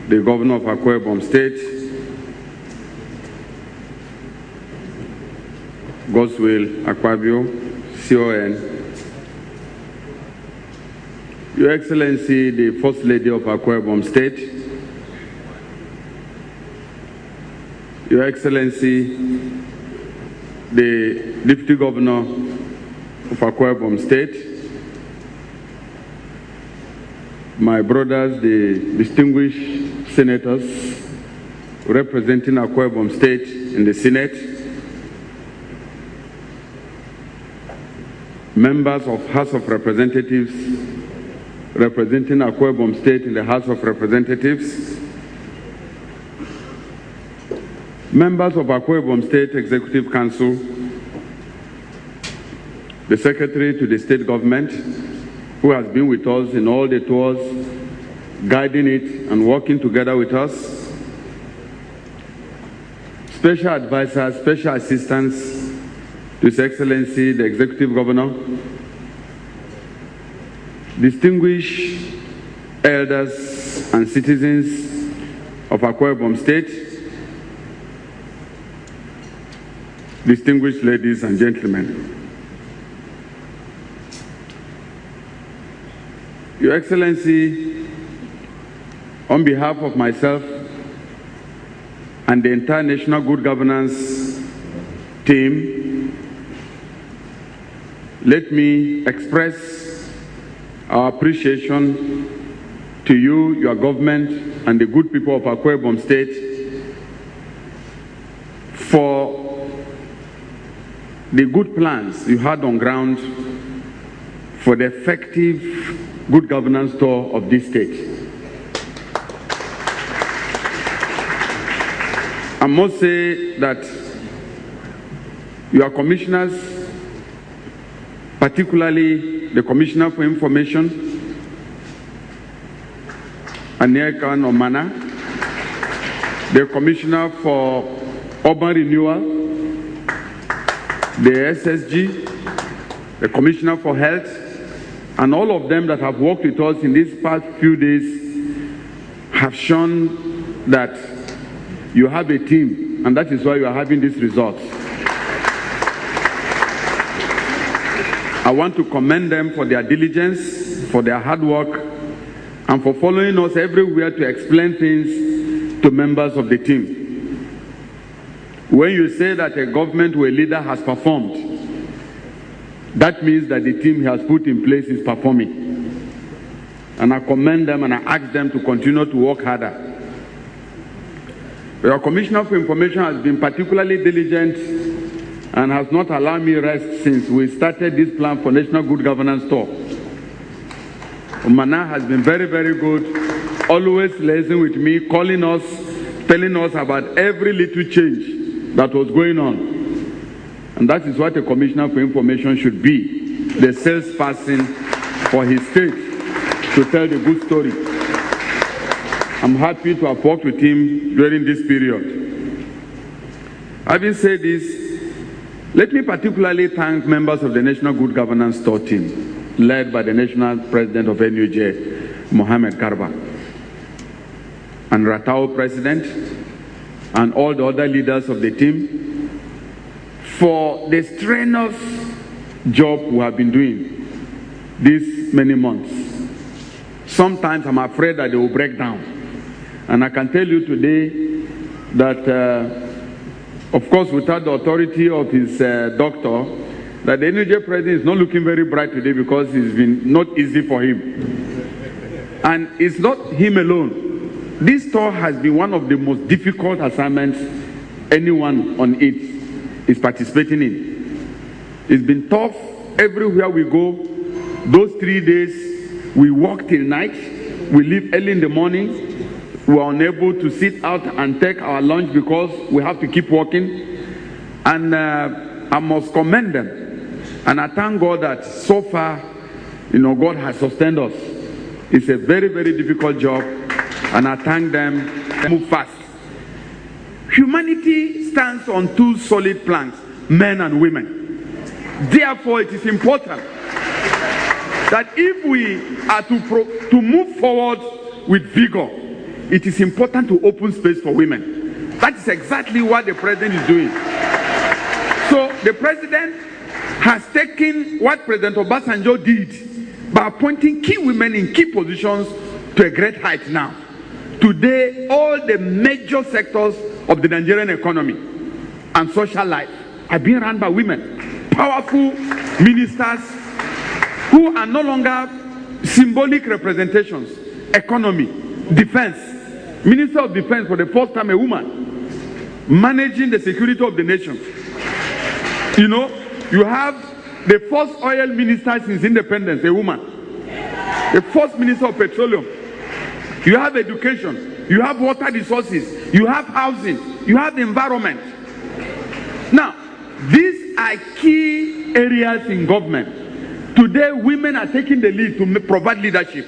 the Governor of Akwa Ibom State, Godswill Akpabio, CON, Your Excellency, the First Lady of Akwa Ibom State, Your Excellency, the Deputy Governor of Akwa Ibom State, my brothers, the distinguished senators representing Akwa Ibom State in the Senate, members of House of Representatives representing Akwa Ibom State in the House of Representatives, members of Akwa Ibom State Executive Council, the Secretary to the State Government, who has been with us in all the tours, guiding it and working together with us, special advisors, special assistants to His Excellency, the Executive Governor, distinguished elders and citizens of Akwa Ibom State, distinguished ladies and gentlemen. Your Excellency, on behalf of myself and the entire National Good Governance team, let me express our appreciation to you, your government, and the good people of Akwa Ibom State for the good plans you had on ground for the effective good governance tour of this state. I must say that your commissioners, particularly the Commissioner for Information, Anieka Omana, the Commissioner for Urban Renewal, the SSG, the Commissioner for Health, and all of them that have worked with us in these past few days have shown that you have a team, and that is why you are having these results. I want to commend them for their diligence, for their hard work, and for following us everywhere to explain things to members of the team. When you say that a government or a leader has performed, that means that the team he has put in place is performing. And I commend them and I ask them to continue to work harder. Your Commissioner for Information has been particularly diligent and has not allowed me rest since we started this plan for National Good Governance Tour. Omana has been very, very good, always liaising with me, calling us, telling us about every little change that was going on. And that is what a Commissioner for Information should be, the salesperson for his state to tell the good story. I'm happy to have worked with him during this period. Having said this, let me particularly thank members of the National Good Governance Tour team, led by the National President of NUJ, Mohammed Garba, and Ratao President, and all the other leaders of the team, for the strenuous job we have been doing these many months. Sometimes I'm afraid that they will break down. And I can tell you today that, of course, without the authority of his doctor, that the NUJ president is not looking very bright today because it's been not easy for him. And it's not him alone. This tour has been one of the most difficult assignments anyone on it is participating in. It's been tough everywhere we go. Those 3 days, we work till night, we leave early in the morning, we are unable to sit out and take our lunch because we have to keep working. And I must commend them. And I thank God that so far, God has sustained us. It's a very, very difficult job, and I thank them. Move fast. Humanity stands on two solid planks, men and women. Therefore, it is important that if we are to move forward with vigor, it is important to open space for women. That is exactly what the president is doing. So the president has taken what President Obasanjo did by appointing key women in key positions to a great height now. Today, all the major sectors of the Nigerian economy and social life are being run by women. Powerful ministers who are no longer symbolic representations. Economy, defense. Minister of Defense, for the first time, a woman managing the security of the nation. You know, you have the first oil minister since independence, a woman. The first minister of petroleum. You have education. You have water resources. You have housing. You have the environment. Now, these are key areas in government. Today, women are taking the lead to provide leadership.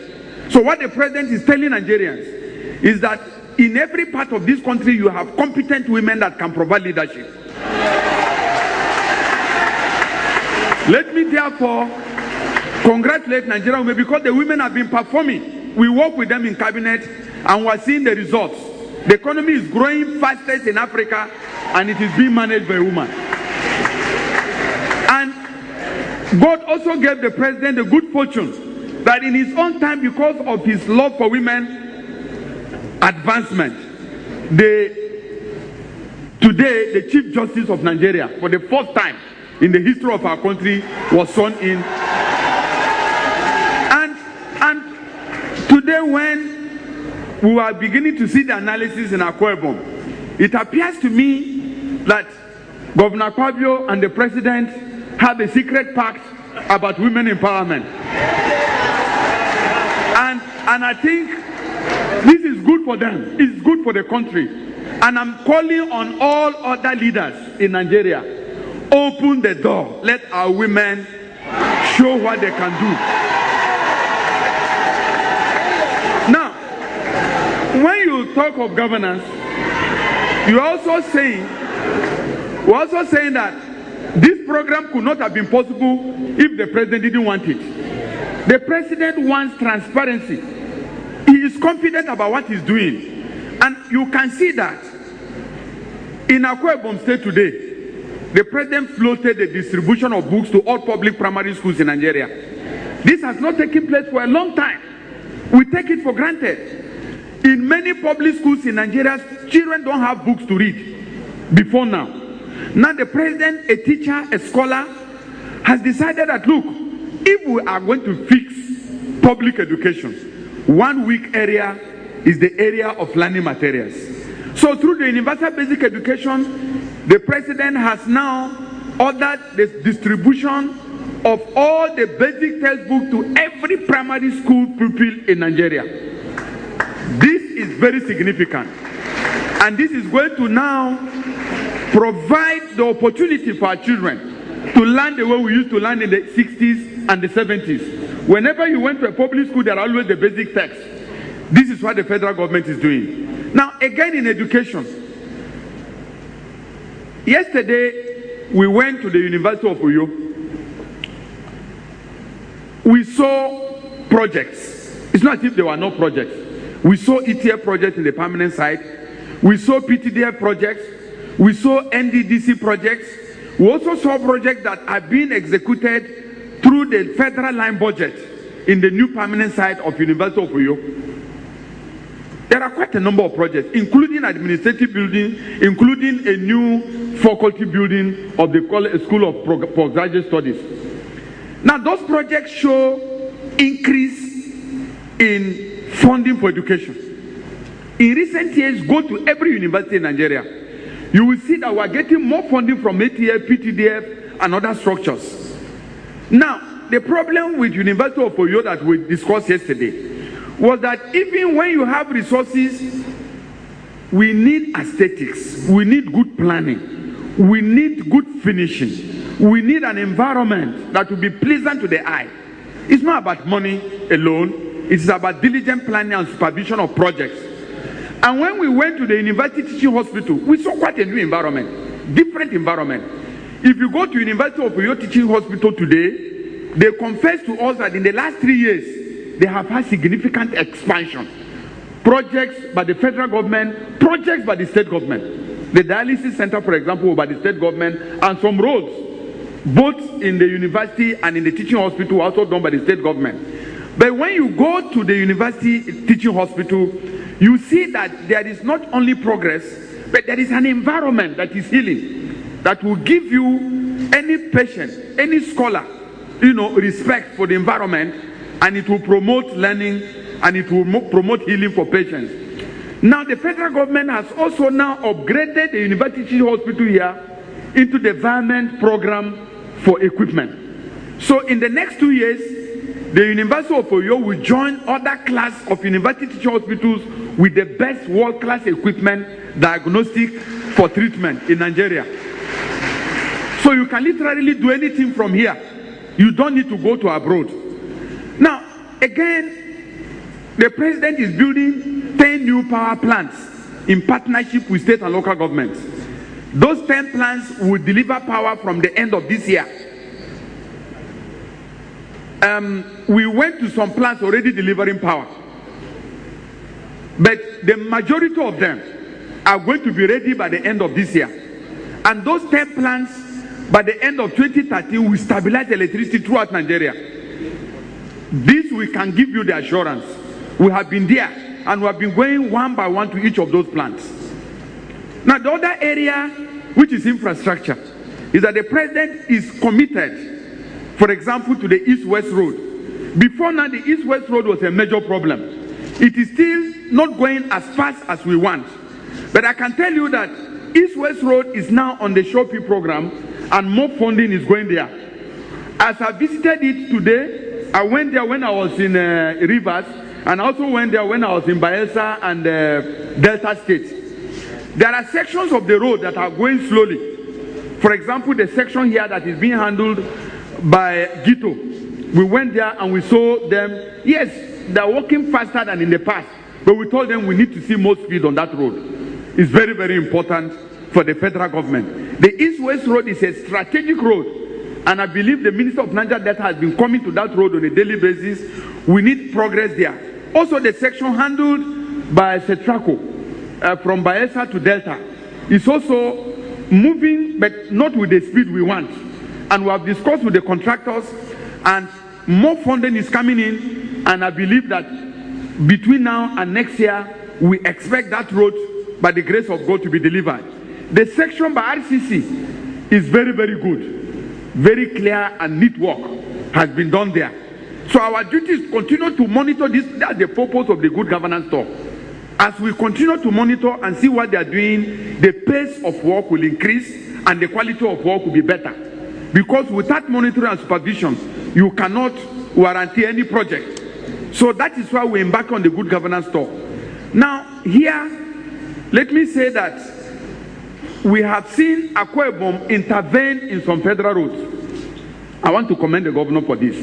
So what the president is telling Nigerians is that in every part of this country, you have competent women that can provide leadership. Let me therefore congratulate Nigerian women because the women have been performing. We work with them in cabinet and we're seeing the results. The economy is growing fastest in Africa and it is being managed by a woman. And God also gave the president the good fortune that in his own time, because of his love for women advancement, today the Chief Justice of Nigeria, for the first time in the history of our country, was sworn in. And today, when we are beginning to see the analysis in Akwa Ibom, it appears to me that Governor Akpabio and the president have a secret pact about women empowerment. And I think this is good for them. It's good for the country. And I'm calling on all other leaders in Nigeria. Open the door. Let our women show what they can do. Now, when you talk of governance, we're also saying that this program could not have been possible if the president didn't want it. The president wants transparency. He is confident about what he's doing. And you can see that in Akwa Ibom State today, the president floated the distribution of books to all public primary schools in Nigeria. This has not taken place for a long time. We take it for granted. In many public schools in Nigeria, children don't have books to read before now. Now the president, a teacher, a scholar, has decided that, look, if we are going to fix public education, one weak area is the area of learning materials. So through the universal basic education, the president has now ordered the distribution of all the basic textbooks to every primary school pupil in Nigeria. This is very significant. And this is going to now provide the opportunity for our children to learn the way we used to learn in the 60s and the 70s. Whenever you went to a public school, there are always the basic text. This is what the federal government is doing. Now, again in education, yesterday we went to the University of Uyo. We saw projects. It's not as if there were no projects. We saw ETF projects in the permanent site. We saw PTDF projects. We saw NDDC projects. We also saw projects that are being executed through the federal line budget in the new permanent site of University of Uyo. There are quite a number of projects, including administrative building, including a new faculty building of the School of Postgraduate Studies. Now, those projects show increase in funding for education. In recent years, go to every university in Nigeria. You will see that we are getting more funding from ATF, PTDF, and other structures. Now, the problem with University of Uyo that we discussed yesterday was that even when you have resources, we need aesthetics, we need good planning, we need good finishing, we need an environment that will be pleasant to the eye. It's not about money alone, it's about diligent planning and supervision of projects. And when we went to the University Teaching Hospital, we saw quite a new environment, different environment. If you go to University of Uyo Teaching Hospital today, they confess to us that in the last 3 years, they have had significant expansion. projects by the federal government, projects by the state government. The dialysis center, for example, by the state government, and some roads, both in the university and in the teaching hospital, also done by the state government. But when you go to the university teaching hospital, you see that there is not only progress, but there is an environment that is healing, that will give you, any patient, any scholar, respect for the environment, and it will promote learning, and it will promote healing for patients. Now, the federal government has also now upgraded the university teaching hospital here into the environment program for equipment. So in the next 2 years, the University of Oyo will join other class of university teaching hospitals with the best world-class equipment, diagnostic for treatment in Nigeria. So you can literally do anything from here. You don't need to go to abroad. Now, again, the president is building 10 new power plants in partnership with state and local governments. Those 10 plants will deliver power from the end of this year. We went to some plants already delivering power, but the majority of them are going to be ready by the end of this year. And those 10 plants, by the end of 2013, will stabilize electricity throughout Nigeria. This we can give you the assurance. We have been there, and we have been going one by one to each of those plants. Now, the other area, which is infrastructure, is that the president is committed, for example, to the East-West Road. Before now, the East-West Road was a major problem. It is still not going as fast as we want. But I can tell you that East-West Road is now on the Shopee program, and more funding is going there. As I visited it today, I went there when I was in Rivers, and also went there when I was in Bayelsa and Delta State. There are sections of the road that are going slowly. For example, the section here that is being handled by Gito. We went there and we saw them. Yes, they're working faster than in the past, but we told them we need to see more speed on that road. It's very, very important for the federal government. The East-West Road is a strategic road, and I believe the Minister of Niger Delta has been coming to that road on a daily basis. We need progress there. Also, the section handled by Setraco from Bayelsa to Delta is also moving, but not with the speed we want. And we have discussed with the contractors, and more funding is coming in, and I believe that between now and next year, we expect that road, by the grace of God, to be delivered. The section by RCC is very, very good. Very clear and neat work has been done there. So our duty is to continue to monitor this. That's the purpose of the Good Governance Talk. As we continue to monitor and see what they are doing, the pace of work will increase and the quality of work will be better. Because without monitoring and supervision, you cannot guarantee any project. So that is why we embark on the Good Governance Talk. Now, here, let me say that we have seen Akwa Ibom intervene in some federal roads. I want to commend the governor for this.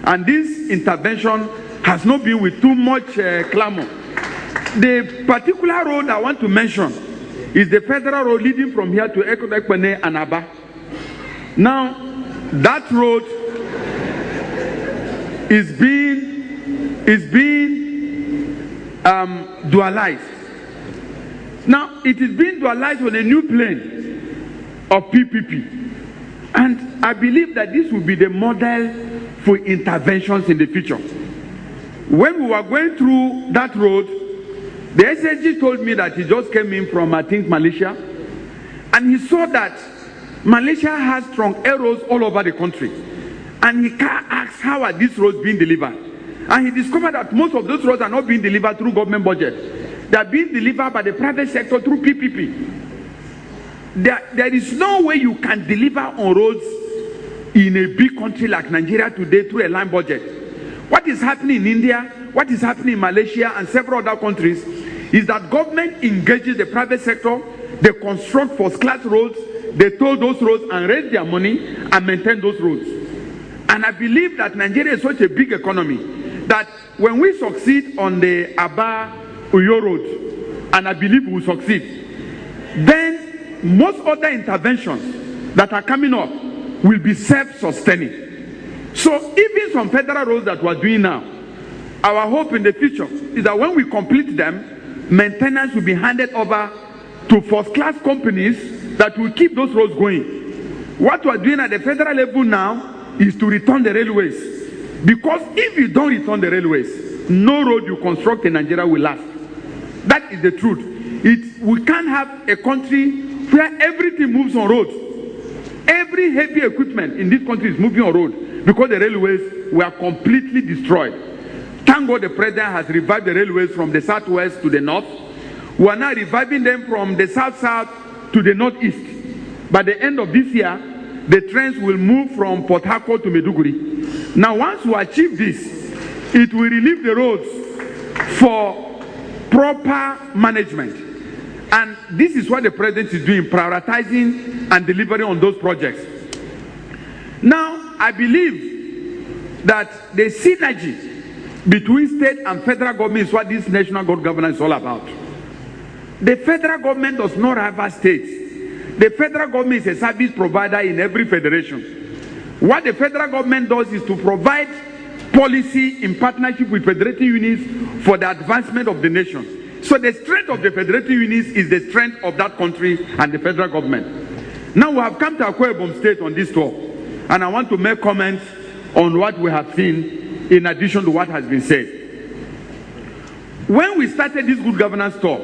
And this intervention has not been with too much clamor. The particular road I want to mention is the federal road leading from here to Ekpene and Aba. Now, that road is being dualized. Now, it is being dualized on a new plane of PPP. And I believe that this will be the model for interventions in the future. When we were going through that road, the SSG told me that he just came in from, I think, Malaysia. And he saw that Malaysia has strong arrows all over the country. And he asked, how are these roads being delivered? And he discovered that most of those roads are not being delivered through government budget. They are being delivered by the private sector through PPP. There is no way you can deliver on roads in a big country like Nigeria today through a line budget. What is happening in India, what is happening in Malaysia and several other countries is that government engages the private sector, they construct first-class roads, they toll those roads and raise their money and maintain those roads. And I believe that Nigeria is such a big economy that when we succeed on the Aba-Uyo road, and I believe we will succeed, then most other interventions that are coming up will be self-sustaining. So even some federal roads that we are doing now, Our hope in the future is that when we complete them, maintenance will be handed over to first-class companies that will keep those roads going. What we are doing at the federal level now is to return the railways. Because if you don't return the railways, no road you construct in Nigeria will last. That is the truth. We can't have a country where everything moves on roads. Every heavy equipment in this country is moving on road because the railways were completely destroyed. Thank God the president has revived the railways from the southwest to the north. We are now reviving them from the south-south to the northeast. By the end of this year, the trains will move from Port Harcourt to Maiduguri. Now, once we achieve this, it will relieve the roads for proper management. And this is what the president is doing, prioritizing and delivering on those projects. Now, I believe that the synergy between state and federal government is what this national good governance is all about. The federal government does not rival states. The federal government is a service provider in every federation. What the federal government does is to provide policy in partnership with federated units for the advancement of the nation. So the strength of the federated units is the strength of that country and the federal government. Now we have come to Akwa Ibom State on this tour, and I want to make comments on what we have seen in addition to what has been said. When we started this good governance tour,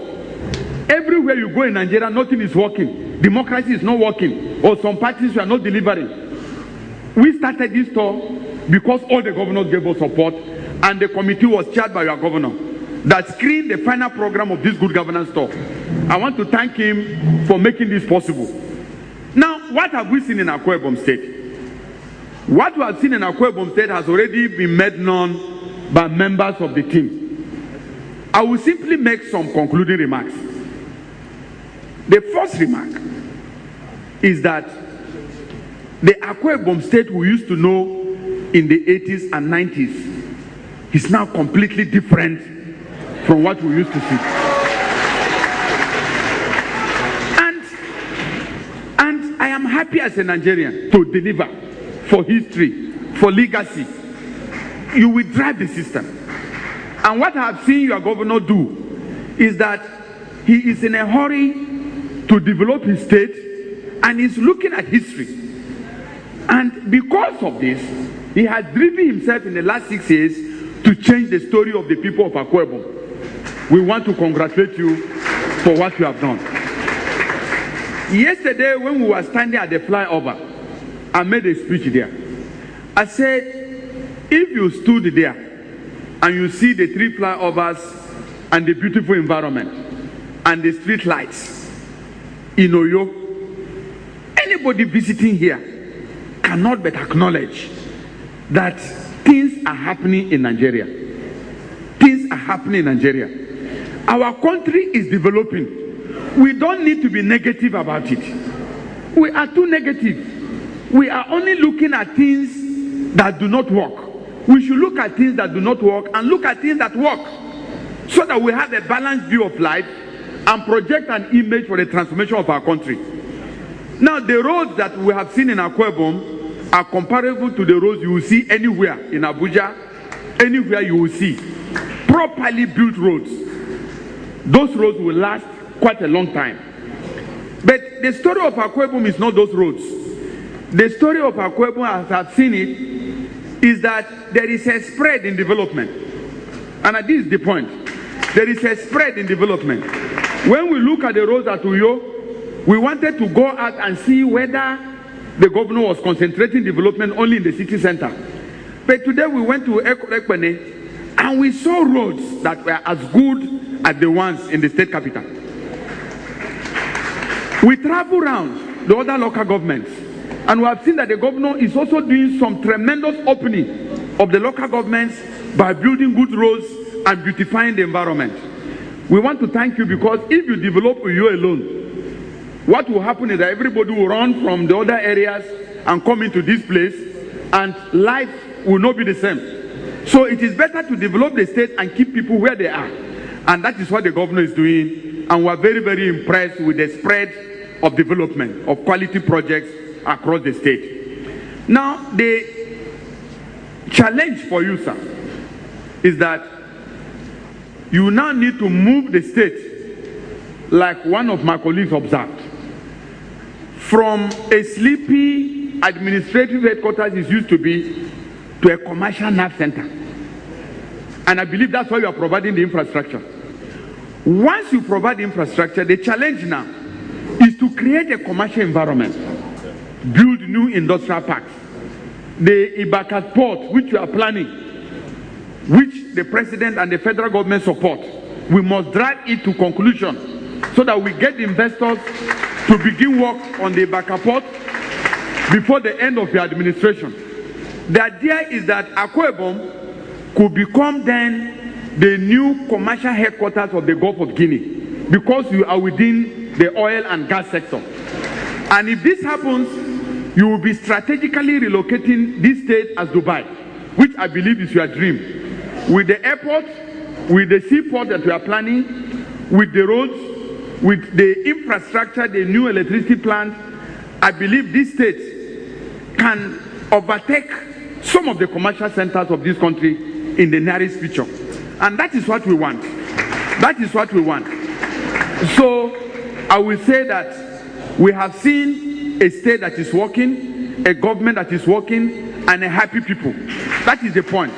everywhere you go in Nigeria, nothing is working. Democracy is not working, or some parties were not delivering. We started this tour because all the governors gave us support, and the committee was chaired by your governor that screened the final program of this good governance tour. I want to thank him for making this possible. Now, what have we seen in Akwa Ibom State? What we have seen in Akwa Ibom State has already been made known by members of the team. I will simply make some concluding remarks. The first remark is that the Akwa Ibom State we used to know in the 80s and 90s is now completely different from what we used to see. And I am happy as a Nigerian to deliver for history, for legacy. You will drive the system. And what I have seen your governor do is that he is in a hurry to develop his state, and he's looking at history. And because of this, he has driven himself in the last 6 years to change the story of the people of Akwa Ibom. We want to congratulate you for what you have done. Yesterday, when we were standing at the flyover, I made a speech there. I said, if you stood there and you see the 3 flyovers and the beautiful environment and the street lights in Oyo, anybody visiting here cannot but acknowledge that things are happening in Nigeria. Things are happening in Nigeria. Our country is developing. We don't need to be negative about it. We are too negative. We are only looking at things that do not work. We should look at things that do not work and look at things that work, so that we have a balanced view of life and project an image for the transformation of our country. Now, the roads that we have seen in Akwa Ibom are comparable to the roads you will see anywhere in Abuja, anywhere you will see. Properly built roads. Those roads will last quite a long time. But the story of Akwa Ibom is not those roads. The story of Akwa Ibom, as I've seen it, is that there is a spread in development. And this is the point. There is a spread in development. When we look at the roads at Uyo, we wanted to go out and see whether the governor was concentrating development only in the city center. But today we went to Ekpene and we saw roads that were as good as the ones in the state capital. We travel around the other local governments, and we have seen that the governor is also doing some tremendous opening of the local governments by building good roads and beautifying the environment. We want to thank you, because if you develop Uyo alone, what will happen is that everybody will run from the other areas and come into this place, and life will not be the same. So it is better to develop the state and keep people where they are. And that is what the governor is doing. And we are very, very impressed with the spread of development of quality projects across the state. Now, the challenge for you, sir, is that you now need to move the state, like one of my colleagues observed, from a sleepy administrative headquarters it used to be to a commercial nerve center. And I believe that's why you are providing the infrastructure. Once you provide the infrastructure, the challenge now is to create a commercial environment, build new industrial parks. The Ibakat port, which you are planning, which the president and the federal government support, we must drive it to conclusion so that we get the investors to begin work on the Ibakat port before the end of your administration. The idea is that Akwa Ibom could become then the new commercial headquarters of the Gulf of Guinea, because you are within the oil and gas sector. And if this happens, you will be strategically relocating this state as Dubai, which I believe is your dream. With the airport, with the seaport that we are planning, with the roads, with the infrastructure, the new electricity plant, I believe this state can overtake some of the commercial centers of this country in the nearest future. And that is what we want. That is what we want. So I will say that we have seen a state that is working, a government that is working, and a happy people. That is the point.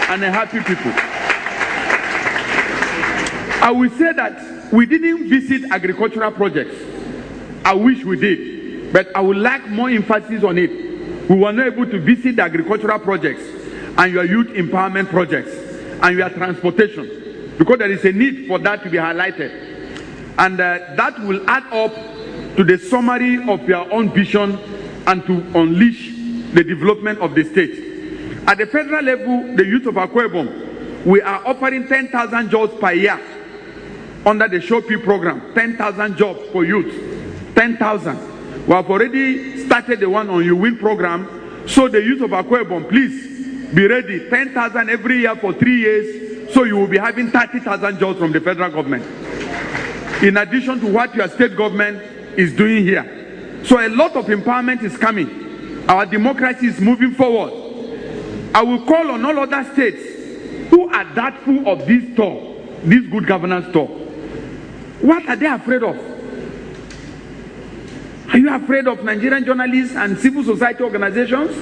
And a happy people. I will say that we didn't visit agricultural projects. I wish we did, but I would like more emphasis on it. We were not able to visit the agricultural projects and your youth empowerment projects and your transportation, because there is a need for that to be highlighted. And that will add up to the summary of your own vision and to unleash the development of the state. At the federal level, the youth of Akwa Ibom, we are offering 10,000 jobs per year under the Shopi program. 10,000 jobs for youth. 10,000. We have already started the one on your win program. So the youth of Akwa Ibom, please be ready. 10,000 every year for 3 years. So you will be having 30,000 jobs from the federal government, in addition to what your state government is doing here. So a lot of empowerment is coming. Our democracy is moving forward. I will call on all other states who are doubtful of this talk, this good governance talk. What are they afraid of? Are you afraid of Nigerian journalists and civil society organizations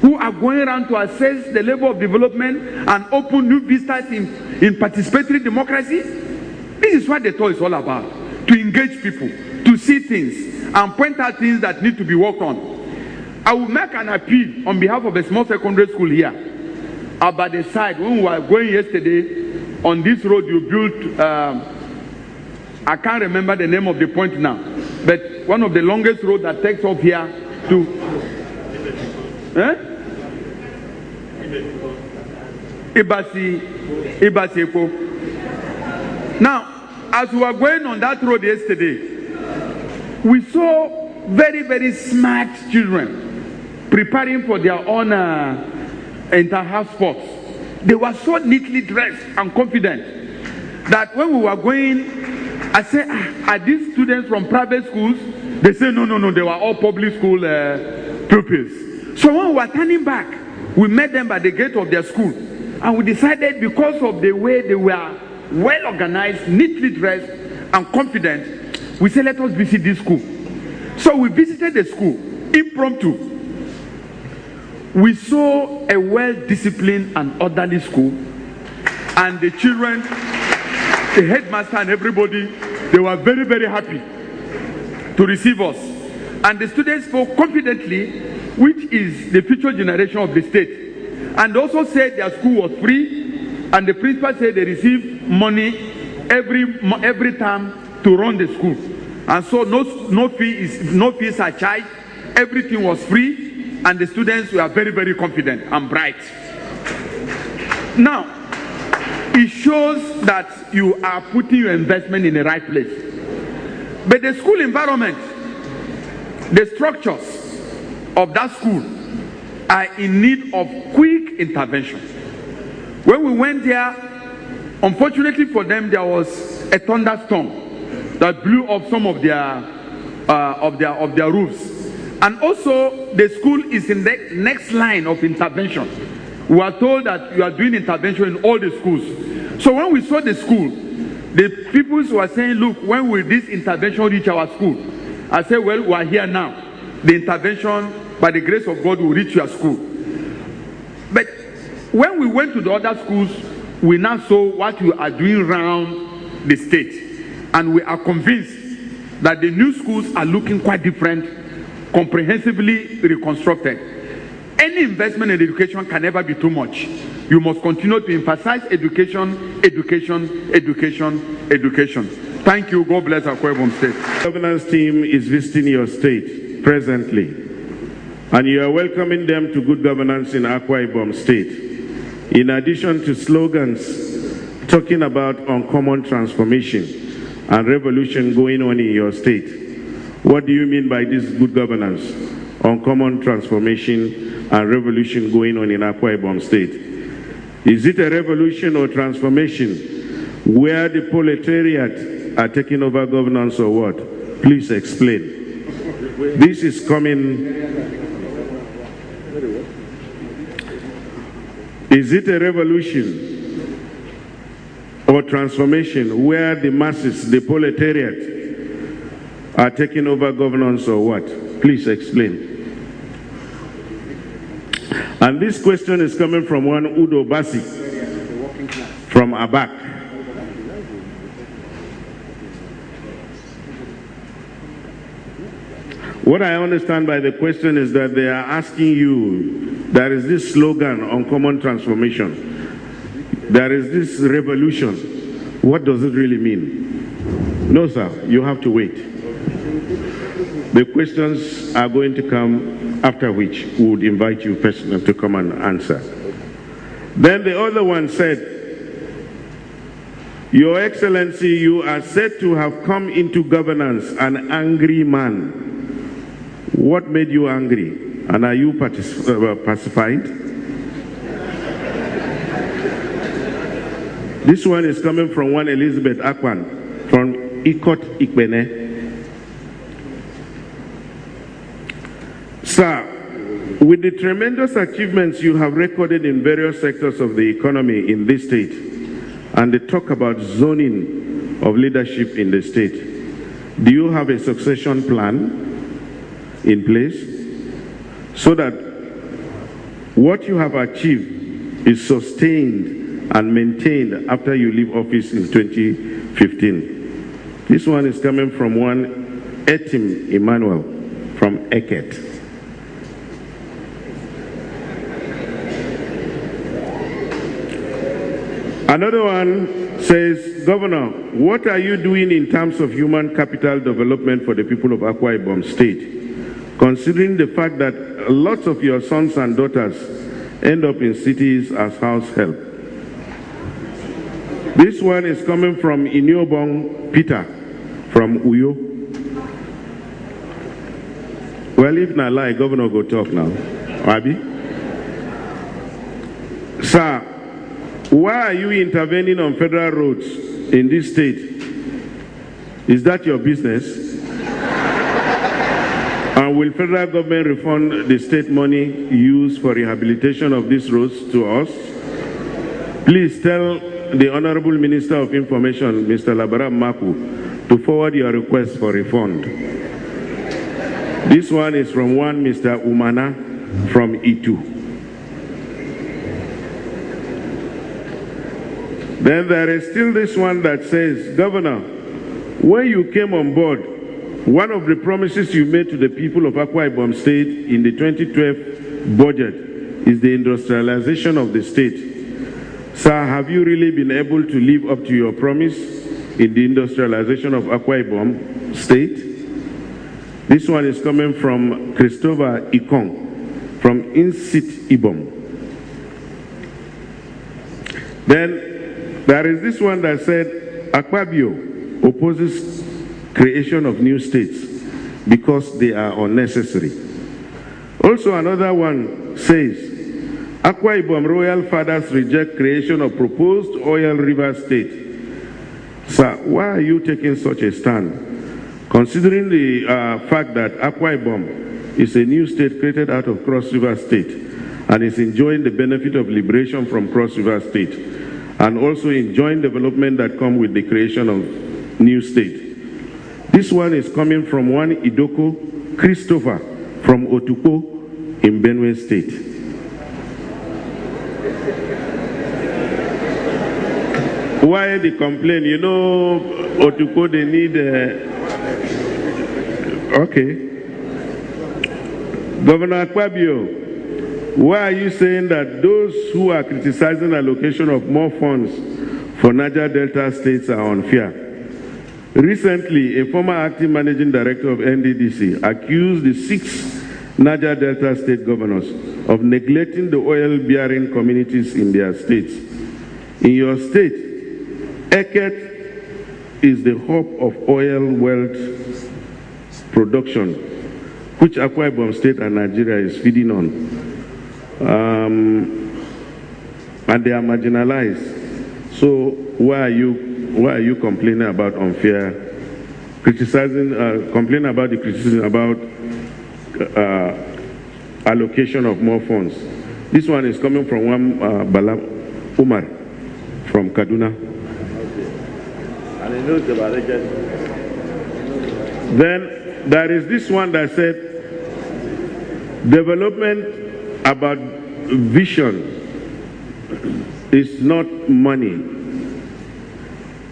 who are going around to assess the level of development and open new vistas in participatory democracy? This is what the talk is all about. To engage people, to see things, and point out things that need to be worked on. I will make an appeal on behalf of a small secondary school here about the side. When we were going yesterday on this road you built, I can't remember the name of the point now, but one of the longest roads that takes off here to Ibasi Eko. Now, as we were going on that road yesterday, we saw very, very smart children preparing for their own inter-house sports. They were so neatly dressed and confident that when we were going, I said, are these students from private schools? They said, no, they were all public school pupils. So when we were turning back, we met them by the gate of their school. And we decided, because of the way they were well organized, neatly dressed, and confident, we said, let us visit this school. So we visited the school, impromptu. We saw a well-disciplined and orderly school, and the children, the headmaster and everybody, they were very, very happy to receive us. And the students spoke confidently, which is the future generation of the state. And also said their school was free, and the principal said they received money every term to run the school. And so no fees are charged, everything was free, and the students were very, very confident and bright. Now, it shows that you are putting your investment in the right place. But the school environment, the structures of that school are in need of quick intervention. When we went there, unfortunately for them, there was a thunderstorm that blew off some of their roofs. And also, the school is in the next line of intervention. We were told that you are doing intervention in all the schools. So when we saw the school, the people were saying, look, when will this intervention reach our school? I said, well, we are here now. The intervention, by the grace of God, will reach your school. But when we went to the other schools, we now saw what you are doing around the state. And we are convinced that the new schools are looking quite different, comprehensively reconstructed. Any investment in education can never be too much. You must continue to emphasize education, education, education, education. Thank you. God bless Akwa Ibom State. The governance team is visiting your state presently, and you are welcoming them to good governance in Akwa Ibom State. In addition to slogans talking about uncommon transformation and revolution going on in your state, what do you mean by this good governance, uncommon transformation and revolution going on in Akwa Ibom State? Is it a revolution or transformation where the proletariat are taking over governance or what? Please explain. This is coming. Is it a revolution or transformation where the masses, the proletariat, are taking over governance or what? Please explain. And this question is coming from one Udo Basi from Abak. What I understand by the question is that they are asking you, there is this slogan on common transformation. There is this revolution. What does it really mean? No, sir, you have to wait. The questions are going to come, after which we would invite you personally to come and answer. Then the other one said, Your Excellency, you are said to have come into governance an angry man. What made you angry? And are you pacified? This one is coming from one Elizabeth Akwan from Ikot Ikbene. Sir, with the tremendous achievements you have recorded in various sectors of the economy in this state, and the talk about zoning of leadership in the state, do you have a succession plan in place so that what you have achieved is sustained and maintained after you leave office in 2015? This one is coming from one Etim Emmanuel from Eket. Another one says, Governor, what are you doing in terms of human capital development for the people of Akwa Ibom State, considering the fact that lots of your sons and daughters end up in cities as house help? This one is coming from Iniobong Peter from Uyo. Well, if not lie, Governor go talk now. Abi? Sir, why are you intervening on federal roads in this state? Is that your business? And will federal government refund the state money used for rehabilitation of these roads to us? Please tell the Honorable Minister of Information, Mr. Labaram Maku, to forward your request for refund. This one is from one Mr. Umana from Itu. Then there is still this one that says, Governor, when you came on board, one of the promises you made to the people of Akwa Ibom State in the 2012 budget is the industrialization of the state. Sir, have you really been able to live up to your promise in the industrialization of Akwa Ibom State? This one is coming from Christopher Ikong from Insit Ibom. Then there is this one that said, Akpabio opposes creation of new states because they are unnecessary. Also another one says, Akwa Ibom royal fathers reject creation of proposed oil river state. Sir, why are you taking such a stand? Considering the fact that Akwa Ibom is a new state created out of Cross River State, and is enjoying the benefit of liberation from Cross River State, and also enjoying development that come with the creation of new state. This one is coming from one Idoko Christopher from Otuko in Benue State. Why the complaint? You know, Otuko, they need... Okay. Governor Akpabio, why are you saying that those who are criticizing the allocation of more funds for Niger Delta states are unfair? Recently, a former acting managing director of NDDC accused the 6 Niger Delta state governors of neglecting the oil-bearing communities in their states. In your state, Eket is the hub of oil wealth production, which Akwa Ibom State and Nigeria is feeding on. And they are marginalized. So why are you complaining about unfair, complaining about the criticism about allocation of more funds? This one is coming from one Bala Umar from Kaduna. And he knows about it. Then there is this one that said, development about vision is not money.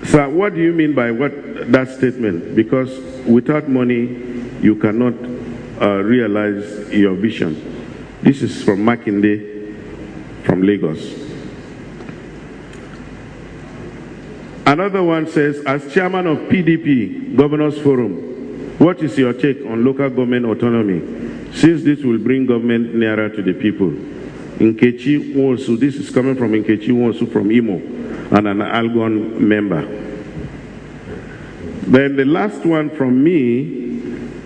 So what do you mean by that statement? Because without money, you cannot realize your vision. This is from Makinde from Lagos. Another one says, as chairman of PDP Governors Forum, what is your take on local government autonomy, since this will bring government nearer to the people? Nkechi Nwosu, this is coming from Nkechi Nwosu from Imo, and an Algon member. Then the last one from me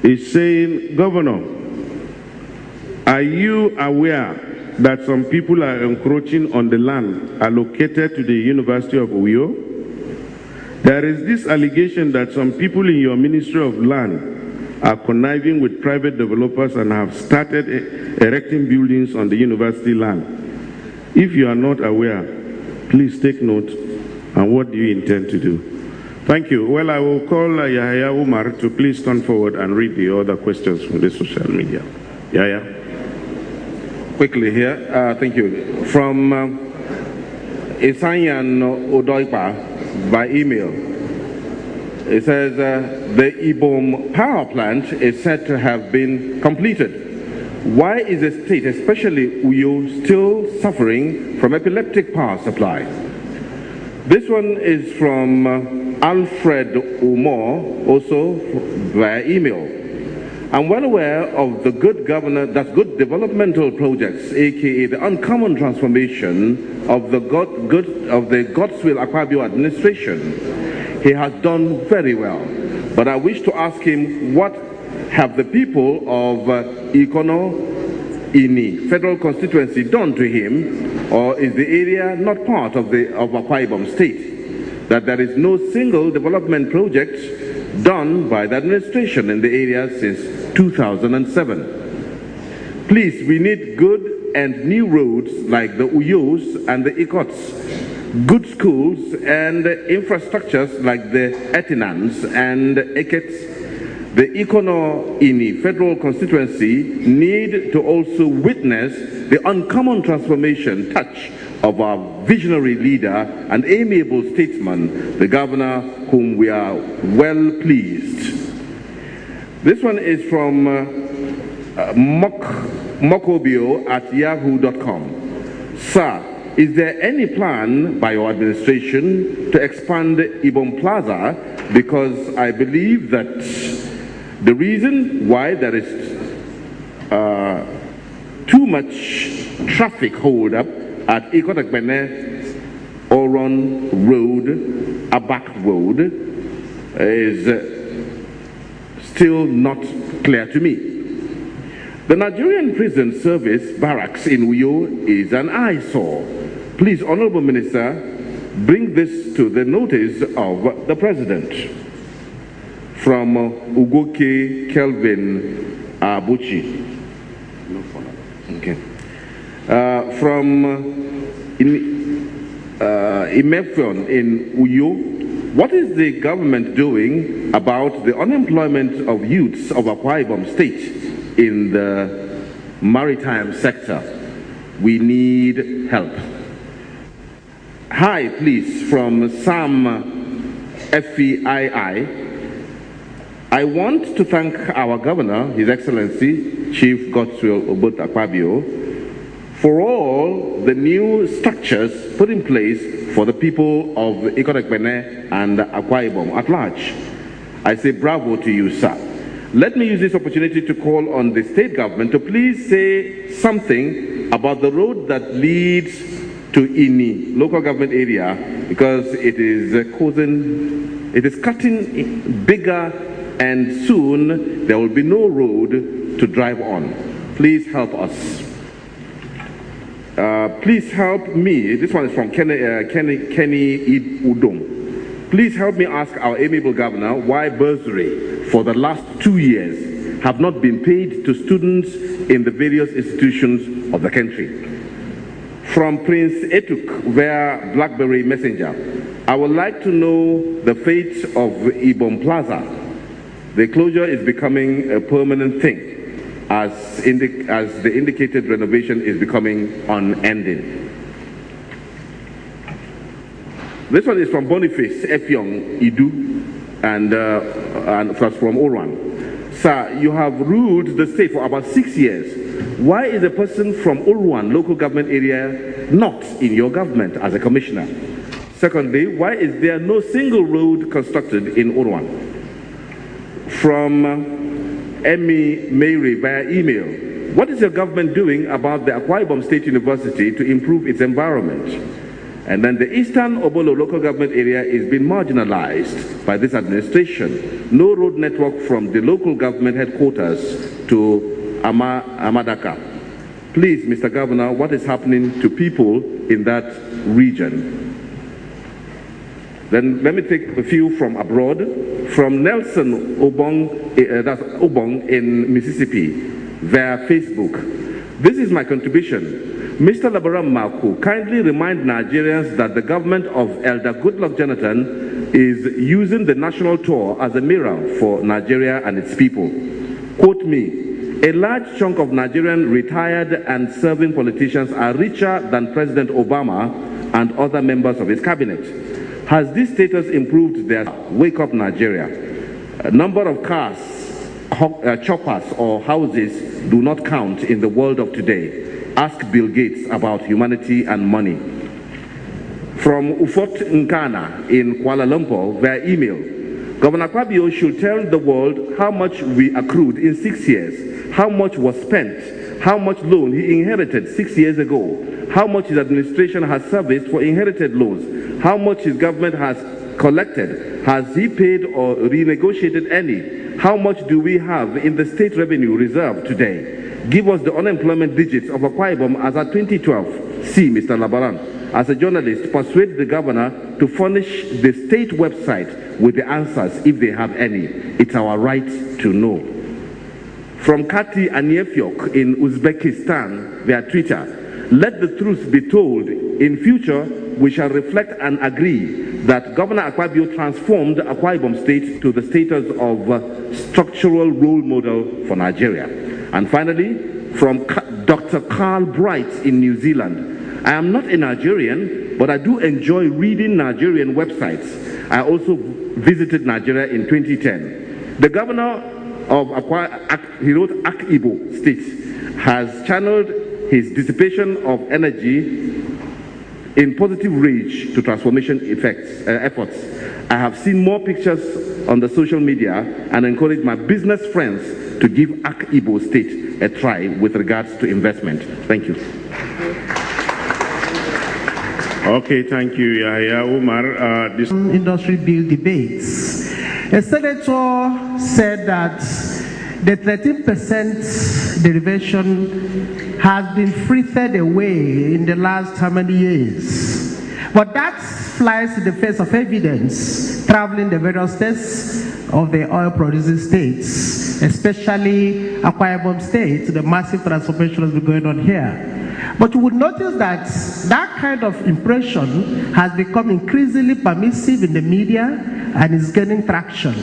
is saying, Governor, are you aware that some people are encroaching on the land allocated to the University of Uyo? There is this allegation that some people in your Ministry of Land are conniving with private developers and have started erecting buildings on the university land. If you are not aware, please take note, and what do you intend to do? Thank you. Well, I will call Yahya Umar to please come forward and read the other questions from the social media. Yahya. Quickly here, thank you. From Isanyan Odoipa, by email. It says the Ibom power plant is said to have been completed. Why is the state, especially Uyo, still suffering from epileptic power supply? This one is from Alfred Umor, also via email. I'm well aware of the good developmental projects, aka the uncommon transformation of the Godswill Akpabio administration. He has done very well, but I wish to ask him, what have the people of Ikono Ini federal constituency done to him, or is the area not part of Akwa Ibom State, that there is no single development project done by the administration in the area since 2007. Please, we need good and new roads like the Uyos and the Ikots, good schools and infrastructures like the Etinans and Ekets. The Ikono Ini federal constituency need to also witness the uncommon transformation touch of our visionary leader and amiable statesman, the governor, whom we are well pleased. This one is from Mokobio at yahoo.com. Sir, is there any plan by your administration to expand Ibom Plaza? Because I believe that the reason why there is too much traffic hold up at Ikotakbene Oron Road, Abak Road, is still not clear to me. The Nigerian Prison Service barracks in Uyo is an eyesore. Please, Honorable Minister, bring this to the notice of the President. From Ugoke Kelvin Abuchi. Okay. From Imefion in Uyo, what is the government doing about the unemployment of youths of Akwa Ibom State in the maritime sector? We need help. Hi, please, from Sam FEII. I want to thank our governor, His Excellency, Chief Godswill Obot Akpabio, for all the new structures put in place for the people of Ikot-Ekpene and Akwa Ibom at large. I say bravo to you, sir. Let me use this opportunity to call on the state government to please say something about the road that leads to Ini, local government area, because it is cutting bigger, and soon there will be no road to drive on. Please help us. Please help me. This one is from Kenny Udom. Please help me ask our amiable governor why bursary for the last 2 years have not been paid to students in the various institutions of the country. From Prince Etuk via BlackBerry Messenger, I would like to know the fate of Ibom Plaza. The closure is becoming a permanent thing as the indicated renovation is becoming unending. This one is from Boniface Efyong Idu and from Orwan. Sir, you have ruled the state for about 6 years. Why is a person from Orwan local government area not in your government as a commissioner? Secondly, why is there no single road constructed in Orwan? From Emmy Mary via email, what is your government doing about the Akwa Ibom State University to improve its environment? And then the Eastern Obolo local government area is being marginalized by this administration. No road network from the local government headquarters to Amadaka. Please, Mr. Governor, what is happening to people in that region? Then let me take a few from abroad. From Nelson Obong, that's Obong in Mississippi, via Facebook. This is my contribution. Mr. Labaram Maku, kindly remind Nigerians that the government of Elder Goodluck Jonathan is using the national tour as a mirror for Nigeria and its people. Quote me, a large chunk of Nigerian retired and serving politicians are richer than President Obama and other members of his cabinet. Has this status improved their wake up Nigeria? A number of cars, choppers or houses do not count in the world of today. Ask Bill Gates about humanity and money. From Ufot Nkana in Kuala Lumpur via email, Governor Akpabio should tell the world how much we accrued in 6 years, how much was spent, how much loan he inherited 6 years ago, how much his administration has serviced for inherited loans, how much his government has collected, has he paid or renegotiated any, how much do we have in the state revenue reserve today? Give us the unemployment digits of Akwa Ibom as at 2012. See, Mr. Labaran, as a journalist, persuade the governor to furnish the state website with the answers if they have any. It's our right to know. From Kati Aniefyok in Uzbekistan via Twitter, let the truth be told. In future, we shall reflect and agree that Governor Akpabio transformed Akwa Ibom State to the status of structural role model for Nigeria. And finally, from Dr. Carl Bright in New Zealand, I am not a Nigerian, but I do enjoy reading Nigerian websites. I also visited Nigeria in 2010. The governor of he wrote Akibo State, has channeled his dissipation of energy in positive rage to transformation efforts. I have seen more pictures on the social media and encourage my business friends to give Akibo State a try with regards to investment. Thank you. Okay, thank you, Yahya Umar. This industry bill debates. A senator said that the 13% derivation has been frittered away in the last how many years? But that flies in the face of evidence traveling the various states of the oil producing states, especially Akwa Ibom State. The massive transformation has been going on here. But you would notice that that kind of impression has become increasingly permissive in the media and is gaining traction.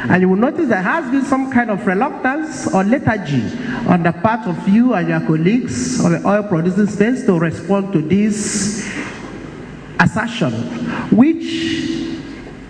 And you will notice there has been some kind of reluctance or lethargy on the part of you and your colleagues on the oil producing states to respond to this assertion, which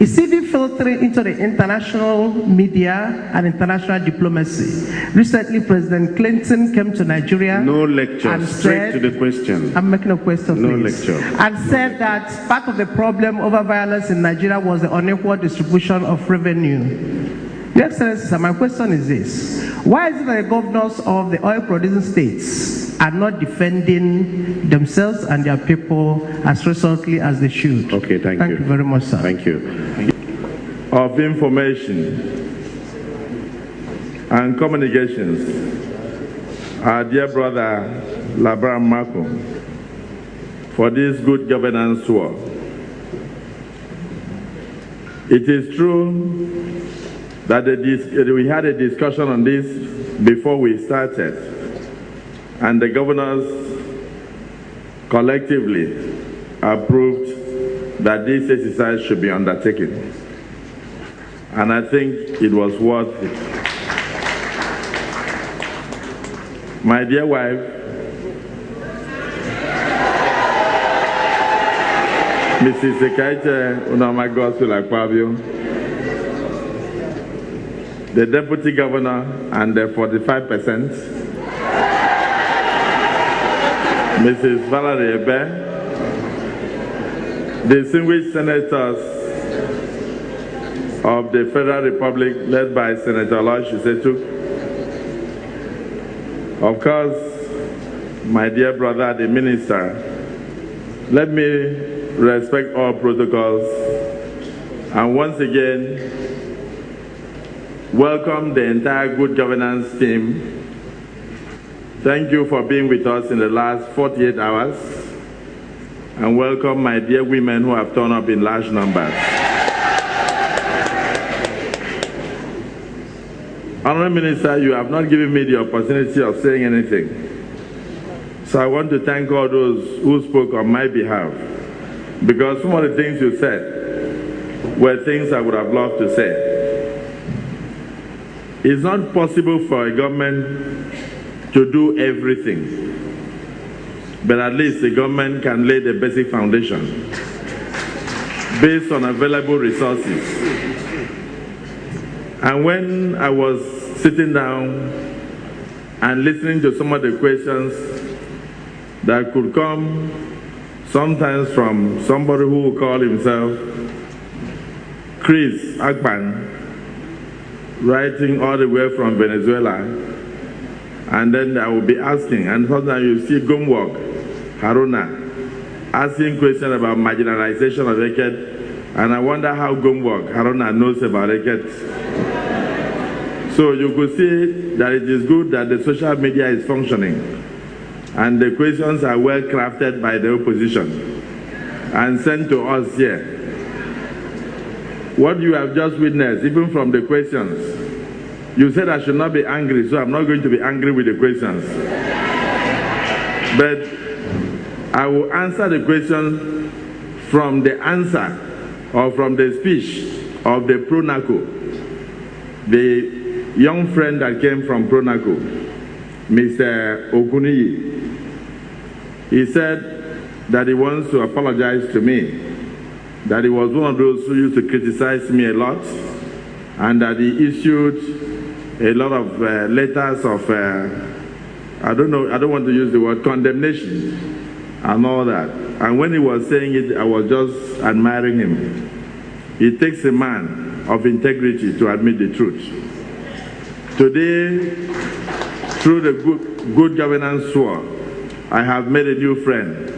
is even filtering into the international media and international diplomacy. Recently, President Clinton came to Nigeria. No lecture, and straight said, to the question. I'm making a question, No please. lecture. And said that part of the problem over violence in Nigeria was the unequal distribution of revenue. Your Excellency, my question is this. Why is it that the governors of the oil-producing states are not defending themselves and their people as resolutely as they should? Okay, thank you. Thank you very much, sir. Thank you. Of information and communications, our dear brother Labram Marco, for this good governance tour. It is true that we had a discussion on this before we started, and the governors collectively approved that this exercise should be undertaken. And I think it was worth it. My dear wife, Mrs. Ekaite Unama Gospel Akpabio, the Deputy Governor and the 45%, Mrs. Valerie Ebe, distinguished senators of the Federal Republic led by Senator Aloy Shisetu, of course, my dear brother, the minister, let me respect all protocols and once again welcome the entire good governance team. Thank you for being with us in the last 48 hours and welcome my dear women who have turned up in large numbers. Honourable Minister, you have not given me the opportunity of saying anything. So I want to thank all those who spoke on my behalf, because some of the things you said were things I would have loved to say. It's not possible for a government to do everything, but at least the government can lay the basic foundation based on available resources. And when I was sitting down and listening to some of the questions that could come sometimes from somebody who will call himself Chris Akpan, writing all the way from Venezuela, and then I will be asking, and sometimes you see Gumwok, Haruna, asking questions about marginalization of Eket, and I wonder how Gumwok, Haruna knows about Eket. So you could see that it is good that the social media is functioning and the questions are well crafted by the opposition and sent to us here. What you have just witnessed, even from the questions, you said I should not be angry, so I'm not going to be angry with the questions. But I will answer the question from the answer or from the speech of the Pronaco, the young friend that came from Pronaco, Mr. Okuniyi. He said that he wants to apologize to me, that he was one of those who used to criticize me a lot, and that he issued a lot of letters of, I don't want to use the word condemnation and all that. And when he was saying it, I was just admiring him. It takes a man of integrity to admit the truth. Today, through the good governance tour, I have made a new friend.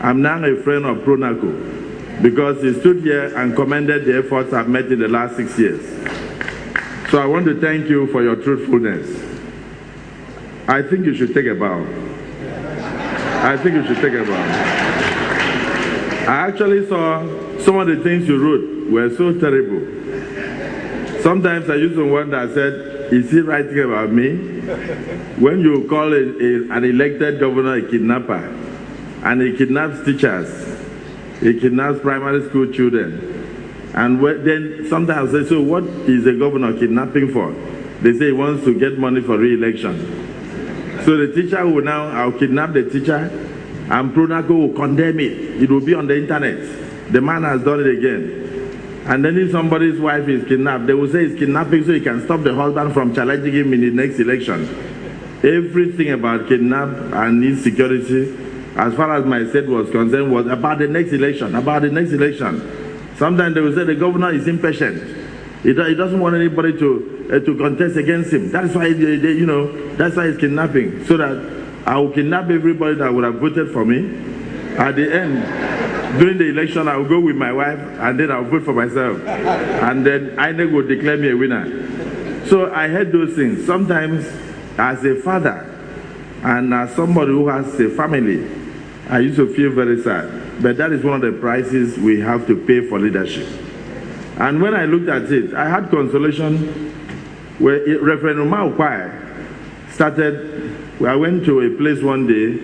I'm now a friend of Pronaco because he stood here and commended the efforts I've made in the last 6 years. So I want to thank you for your truthfulness. I think you should take a bow. I think you should take a bow. I actually saw some of the things you wrote were so terrible. Sometimes I used to wonder, I said, is he writing about me? When you call an elected governor a kidnapper, and he kidnaps teachers, he kidnaps primary school children, and then sometimes they say, so what is the governor kidnapping for? They say he wants to get money for re-election. So the teacher will now, I'll kidnap the teacher, and Pronaco will condemn it. It will be on the internet. The man has done it again. And then if somebody's wife is kidnapped, they will say he's kidnapping so he can stop the husband from challenging him in the next election. Everything about kidnap and insecurity, as far as my state was concerned, was about the next election, Sometimes they will say the governor is impatient. He doesn't want anybody to contest against him. That's why, that's why he's kidnapping. So that I will kidnap everybody that would have voted for me. At the end, during the election, I will go with my wife, and then I'll vote for myself. And then INEC will declare me a winner. So I heard those things. Sometimes, as a father, and as somebody who has a family, I used to feel very sad. But that is one of the prices we have to pay for leadership. And when I looked at it, I had consolation where Reverend Umar Okwai started. I went to a place one day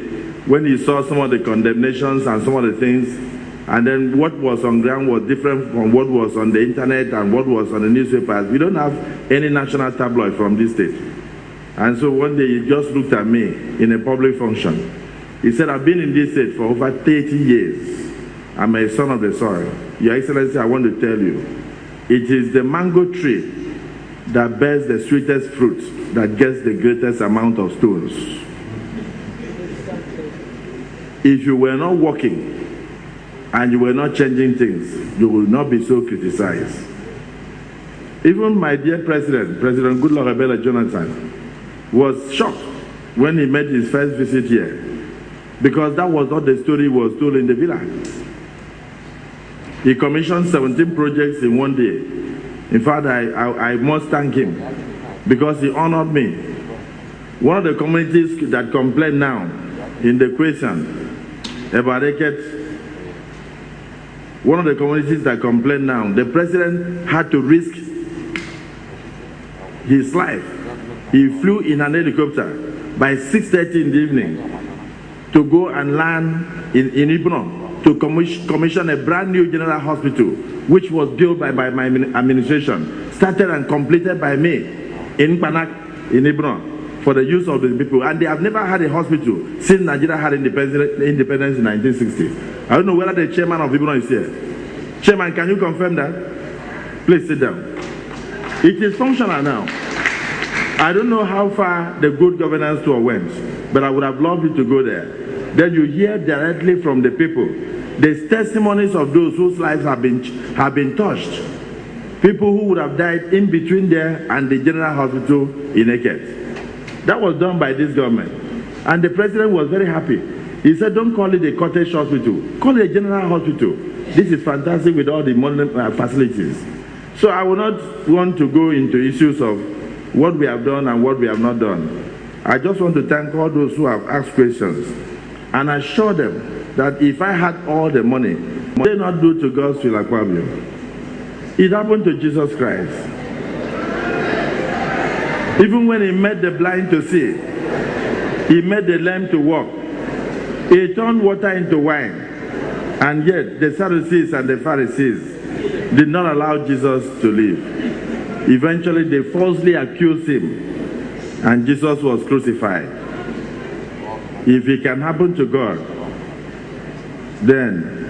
when he saw some of the condemnations and some of the things, and then what was on ground was different from what was on the internet and what was on the newspapers. We don't have any national tabloid from this state. And so one day he just looked at me in a public function. He said, I've been in this state for over 30 years. I'm a son of the soil. Your Excellency, I want to tell you, it is the mango tree that bears the sweetest fruit that gets the greatest amount of stones. If you were not working and you were not changing things, you will not be so criticized. Even my dear President Goodluck Ebele Jonathan, was shocked when he made his first visit here, because that was not the story was told in the villa. He commissioned 17 projects in one day. In fact, I must thank him because he honored me. One of the communities that complain now in the question about Eket, one of the communities that complain now, the president had to risk his life. He flew in an helicopter by 6:30 in the evening to go and land in Ibno to commission a brand new general hospital, which was built by my administration, started and completed by me in Panak, in Ibno, for the use of the people. And they have never had a hospital since Nigeria had independence in 1960. I don't know whether the chairman of Ibno is here. Chairman, can you confirm that? Please sit down. It is functional now. I don't know how far the good governance tour went, but I would have loved you to go there. Then you hear directly from the people the testimonies of those whose lives have been touched. People who would have died in between there and the general hospital in Eket. That was done by this government. And the president was very happy. He said, don't call it a cottage hospital. Call it a general hospital. This is fantastic with all the modern facilities. So I will not want to go into issues of what we have done and what we have not done. I just want to thank all those who have asked questions and assure them that if I had all the money, what they not do to God's will, Akwabio? It happened to Jesus Christ. Even when he made the blind to see, he made the lame to walk, he turned water into wine, and yet the Sadducees and the Pharisees did not allow Jesus to live. Eventually, they falsely accused him, and Jesus was crucified. If it can happen to God, then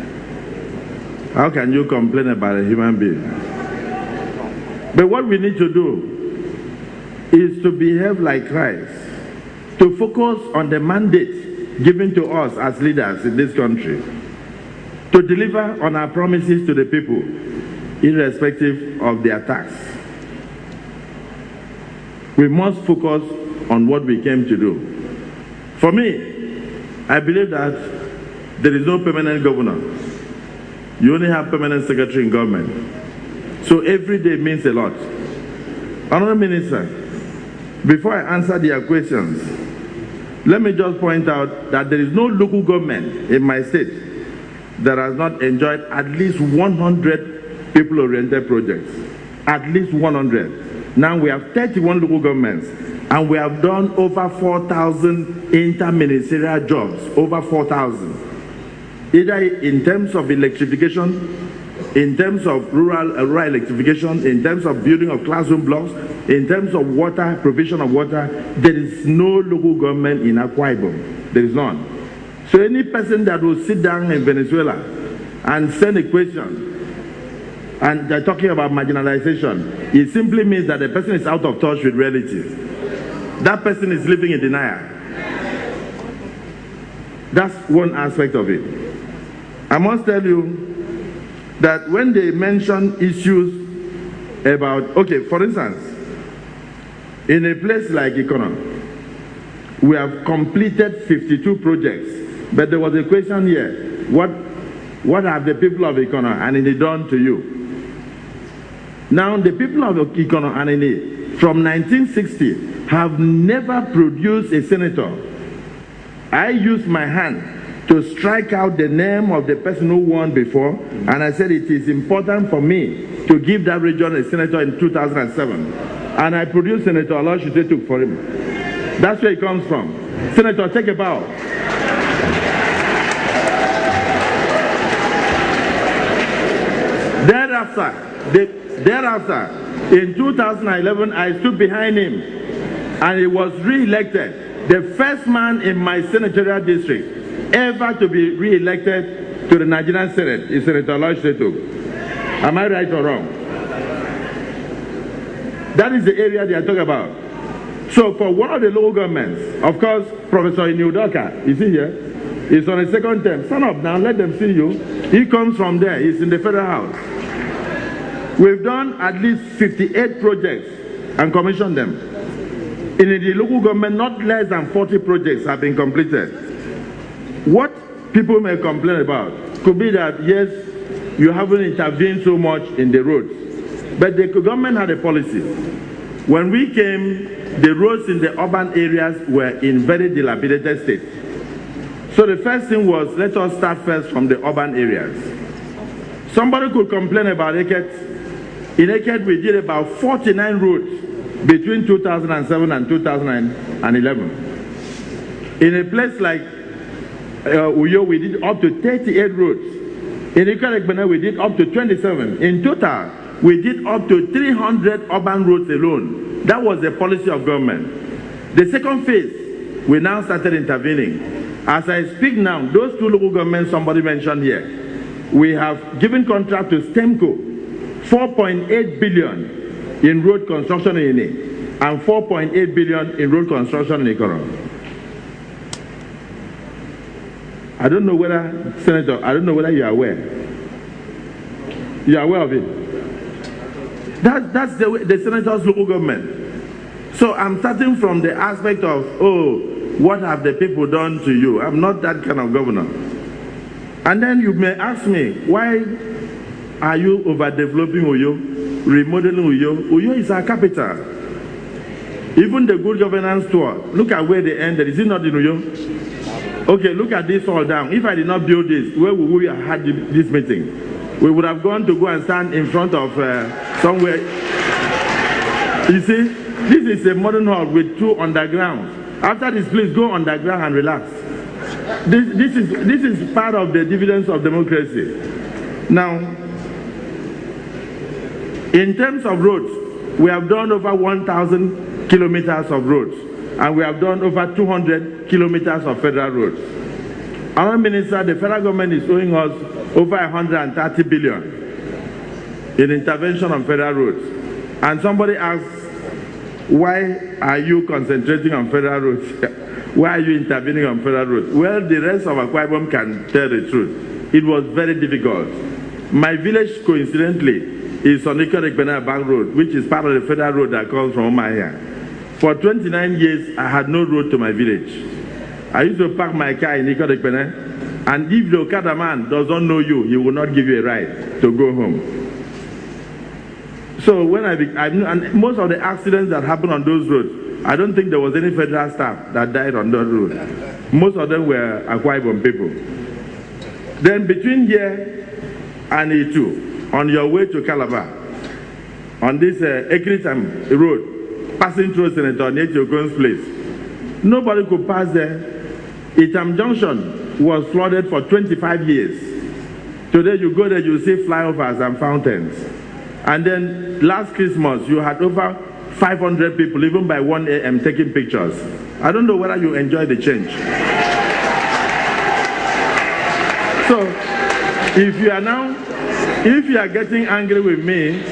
how can you complain about a human being? But what we need to do is to behave like Christ, to focus on the mandate given to us as leaders in this country, to deliver on our promises to the people, irrespective of the attacks. We must focus on what we came to do. For me, I believe that there is no permanent governor. You only have permanent secretary in government. So every day means a lot. Honorable Minister, before I answer their questions, let me just point out that there is no local government in my state that has not enjoyed at least 100 people-oriented projects. At least 100. Now we have 31 local governments, and we have done over 4,000 interministerial jobs, over 4,000. Either in terms of electrification, in terms of rural electrification, in terms of building of classroom blocks, in terms of water, provision of water. There is no local government in Akwa Ibom. There is none. So any person that will sit down in Venezuela and send a question, and they're talking about marginalization, it simply means that the person is out of touch with reality. That person is living in denial. That's one aspect of it. I must tell you that when they mention issues about, okay, for instance, in a place like Ikono, we have completed 52 projects, but there was a question here, what have the people of Ikono and Anini done to you? Now, the people of Ikono and Anini from 1960 have never produced a senator. I used my hand to strike out the name of the person who won before, and I said it is important for me to give that region a senator in 2007. And I produced Senator Aloysius Otetugh for him. That's where it comes from. Senator, take a bow. Thereafter, in 2011, I stood behind him, and he was re-elected. The first man in my senatorial district ever to be re-elected to the Nigerian Senate is Senator Aloysius Otetugh. Am I right or wrong? That is the area they are talking about. So for one of the local governments, of course, Professor Iniudoka, is he here? He's on a second term. Stand up now, let them see you. He comes from there, he's in the Federal House. We've done at least 58 projects and commissioned them. In the local government, not less than 40 projects have been completed. What people may complain about could be that, yes, you haven't intervened so much in the roads. But the government had a policy. When we came, the roads in the urban areas were in very dilapidated state. So the first thing was, let us start first from the urban areas. Somebody could complain about Eket. In Eket, we did about 49 roads between 2007 and 2011. In a place like Uyo, we did up to 38 roads. In Ikorekpene, we did up to 27. In total, we did up to 300 urban roads alone. That was the policy of government. The second phase, we now started intervening. As I speak now, those two local governments somebody mentioned here, we have given contract to STEMCO, 4.8 billion in road construction in Ine, and 4.8 billion in road construction in Ikono. I don't know whether, Senator, I don't know whether you are aware. You are aware of it? That's the Senator's local government. So I'm starting from the aspect of, oh, what have the people done to you? I'm not that kind of governor. And then you may ask me, why are you overdeveloping Uyo, remodeling Uyo? Uyo is our capital. Even the good governance tour, look at where they ended. Is it not in Uyo? Okay, look at this all down. If I did not build this, where would we have had this meeting? We would have gone to go and stand in front of somewhere. You see, this is a modern hall with two undergrounds. After this, please go underground and relax. This is part of the dividends of democracy. Now, in terms of roads, we have done over 1,000 kilometers of roads, and we have done over 200 kilometers of federal roads. Our minister, the federal government is owing us over 130 billion in intervention on federal roads. And somebody asks, why are you concentrating on federal roads? Why are you intervening on federal roads? Well, the rest of Akwa Ibom can tell the truth. It was very difficult. My village, coincidentally, is on Ikorekpene Bank Road, which is part of the federal road that comes from Omahia. For 29 years, I had no road to my village. I used to park my car in Ikorekpene, and if the Okada man does not know you, he will not give you a ride to go home. So when and most of the accidents that happened on those roads, I don't think there was any federal staff that died on that road. Most of them were Akwa Ibom people. Then between here and E2, on your way to Calabar, on this Ekritam road, passing through Senator Onyeti Okon's place. Nobody could pass there. Itam Junction was flooded for 25 years. Today you go there, you see flyovers and fountains. And then last Christmas, you had over 500 people, even by 1 a.m., taking pictures. I don't know whether you enjoy the change. So, if you are getting angry with me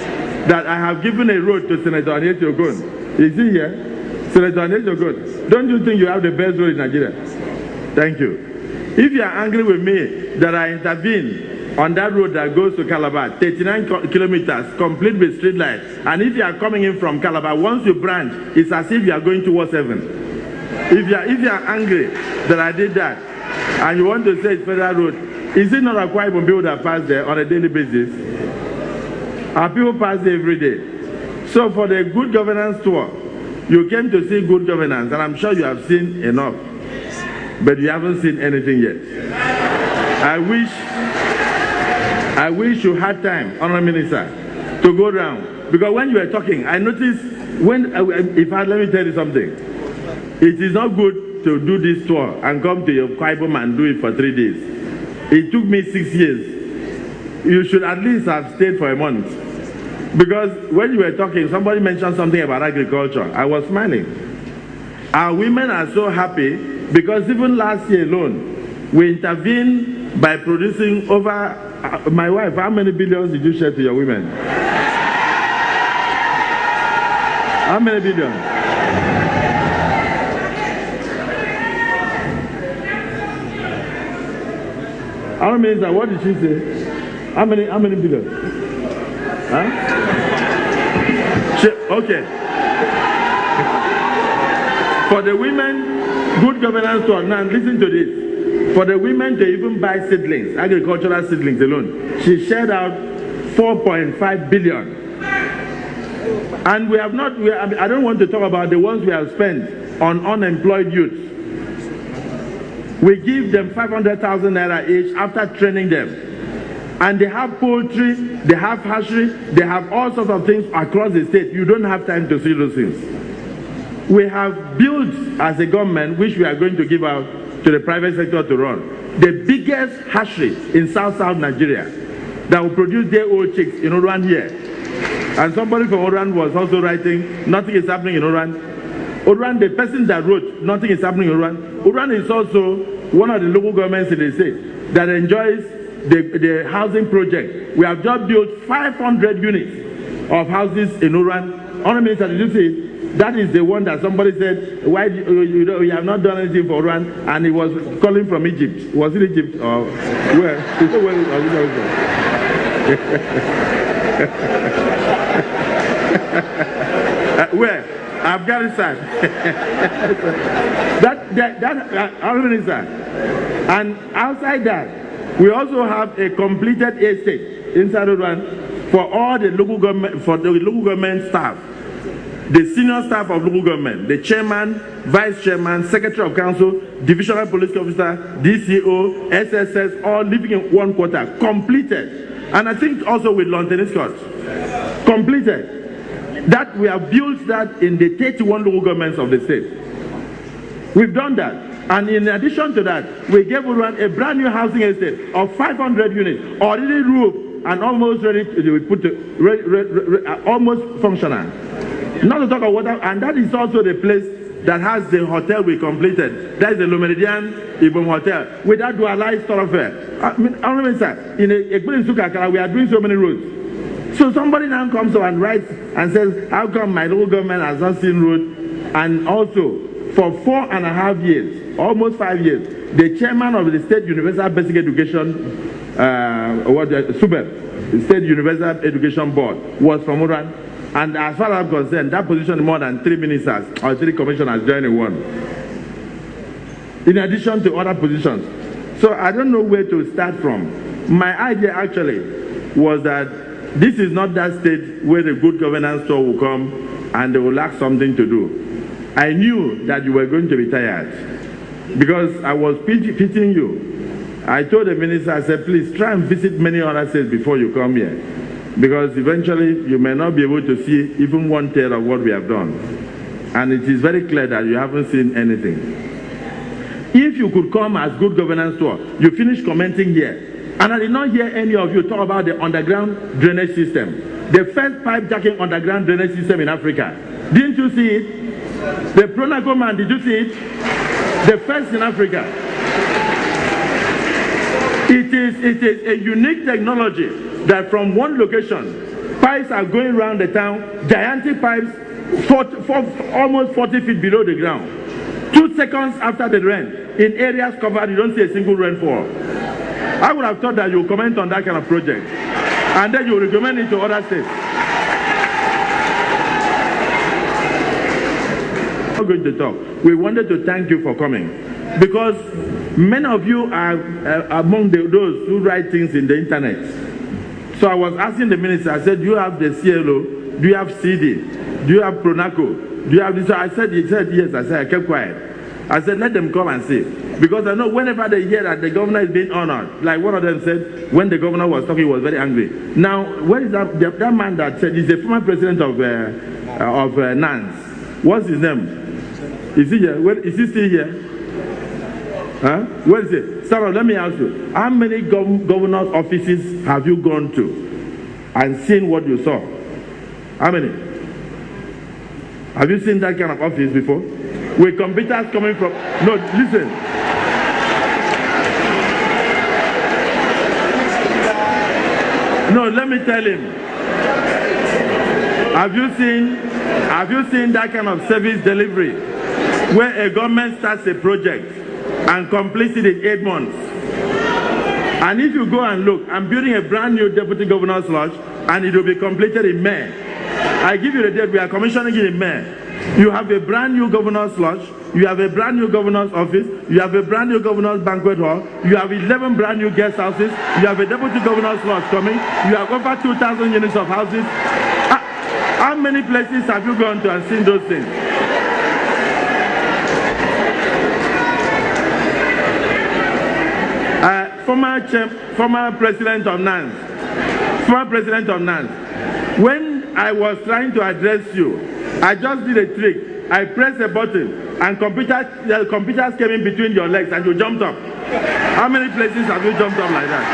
that I have given a road to Senator Onyeti Okon, is he here? Senator Onyeti Okon, don't you think you have the best road in Nigeria? Thank you. If you are angry with me that I intervened on that road that goes to Calabar, 39 kilometers, complete with street lights, and if you are coming in from Calabar, once you branch, it's as if you are going towards heaven. If you are angry that I did that, and you want to say it's federal road, is it not required for people that pass there on a daily basis? Our people pass there every day. So for the good governance tour, you came to see good governance, and I'm sure you have seen enough, but you haven't seen anything yet. I wish you had time, Honourable Minister, to go down, because when you were talking, I noticed let me tell you something. It is not good to do this tour and come to your Kwaibom and do it for 3 days. It took me 6 years. You should at least have stayed for a month. Because when you were talking, somebody mentioned something about agriculture. I was smiling. Our women are so happy because even last year alone, we intervened by producing over, my wife, how many billions did you share to your women? How many billions? How many? What did she say? How many billion? Huh? Okay. For the women, good governance tour. Now listen to this. For the women to even buy seedlings, agricultural seedlings alone, she shared out 4.5 billion. And we have not. I don't want to talk about the ones we have spent on unemployed youth. We give them 500,000 naira each after training them. And they have poultry, they have hatchery, they have all sorts of things across the state. You don't have time to see those things. We have built as a government, which we are going to give out to the private sector to run, the biggest hatchery in South Nigeria that will produce day-old chicks in Oran here. And somebody from Oran was also writing, nothing is happening in Oran. Oran, the person that wrote, nothing is happening in Oran. Oran is also one of the local governments in the state that enjoys the housing project. We have just built 500 units of houses in Oran. Honourable Minister, did you see? That is the one that somebody said, why you have not done anything for Oran, and he was calling from Egypt. Was it Egypt or where? Where? Afghanistan. Honourable Minister. And outside that, we also have a completed estate inside Oran for all the local government staff, the senior staff of local government, the chairman, vice chairman, secretary of council, divisional police officer, DCO, SSS, all living in one quarter, completed. And I think also with lawn tennis courts, completed. That we have built that in the 31 local governments of the state. We've done that. And in addition to that, we gave Oran a brand new housing estate of 500 units, already roofed and almost ready to put almost functional. Not to talk about water, and that is also the place that has the hotel we completed. That is the Le Méridien Ibom Hotel with that dualized thoroughfare. I mean, in Sukakara, we are doing so many roads. So somebody now comes up and writes and says, how come my local government has not seen road? And also, for 4.5 years, almost 5 years, the chairman of the State Universal Basic Education, the State Universal Education Board, was from Oran. And as far as I'm concerned, that position more than 3 ministers or 3 commissioners joining one. In addition to other positions. So I don't know where to start from. My idea actually was that this is not that state where the good governance tour will come and they will lack something to do. I knew that you were going to be tired because I was pitying you. I told the minister, I said, please try and visit many other states before you come here. because eventually you may not be able to see even 1/3 of what we have done. And it is very clear that you haven't seen anything. If you could come as good governance tour, you finish commenting here. And I did not hear any of you talk about the underground drainage system. The first pipe jacking underground drainage system in Africa. Didn't you see it? The Pronaco man, did you see it? The first in Africa. It is a unique technology that from one location, pipes are going around the town, gigantic pipes, almost 40 feet below the ground. 2 seconds after the rain, in areas covered, you don't see a single rainfall. I would have thought that you would comment on that kind of project, and then you will recommend it to other states. I'm not going to talk. We wanted to thank you for coming, because many of you are among those who write things in the internet. So I was asking the minister, I said, do you have the CLO? Do you have CD? Do you have Pronaco? Do you have this? I said, he said yes. I said, I kept quiet. I said, let them come and see. Because I know whenever they hear that the governor is being honored, like one of them said, when the governor was talking, he was very angry. Now, where is that man that said, he's the former president of NANS. What's his name? Is he here? Is he still here? Huh? Where is it? Sarah, let me ask you, how many governor's offices have you gone to and seen what you saw? How many? Have you seen that kind of office before? With computers coming from... No, listen. No, let me tell him. Have you seen that kind of service delivery where a government starts a project and completes it in 8 months? And if you go and look, I'm building a brand new deputy governor's lodge and it will be completed in May. I give you the date, we are commissioning it in May. You have a brand new governor's lodge, you have a brand new governor's office, you have a brand new governor's banquet hall, you have 11 brand new guest houses, you have a deputy governor's lodge coming, you have over 2,000 units of houses. How many places have you gone to and seen those things? Former president of NANS, when I was trying to address you, I just did a trick. I pressed a button and the computers came in between your legs and you jumped up. How many places have you jumped up like that?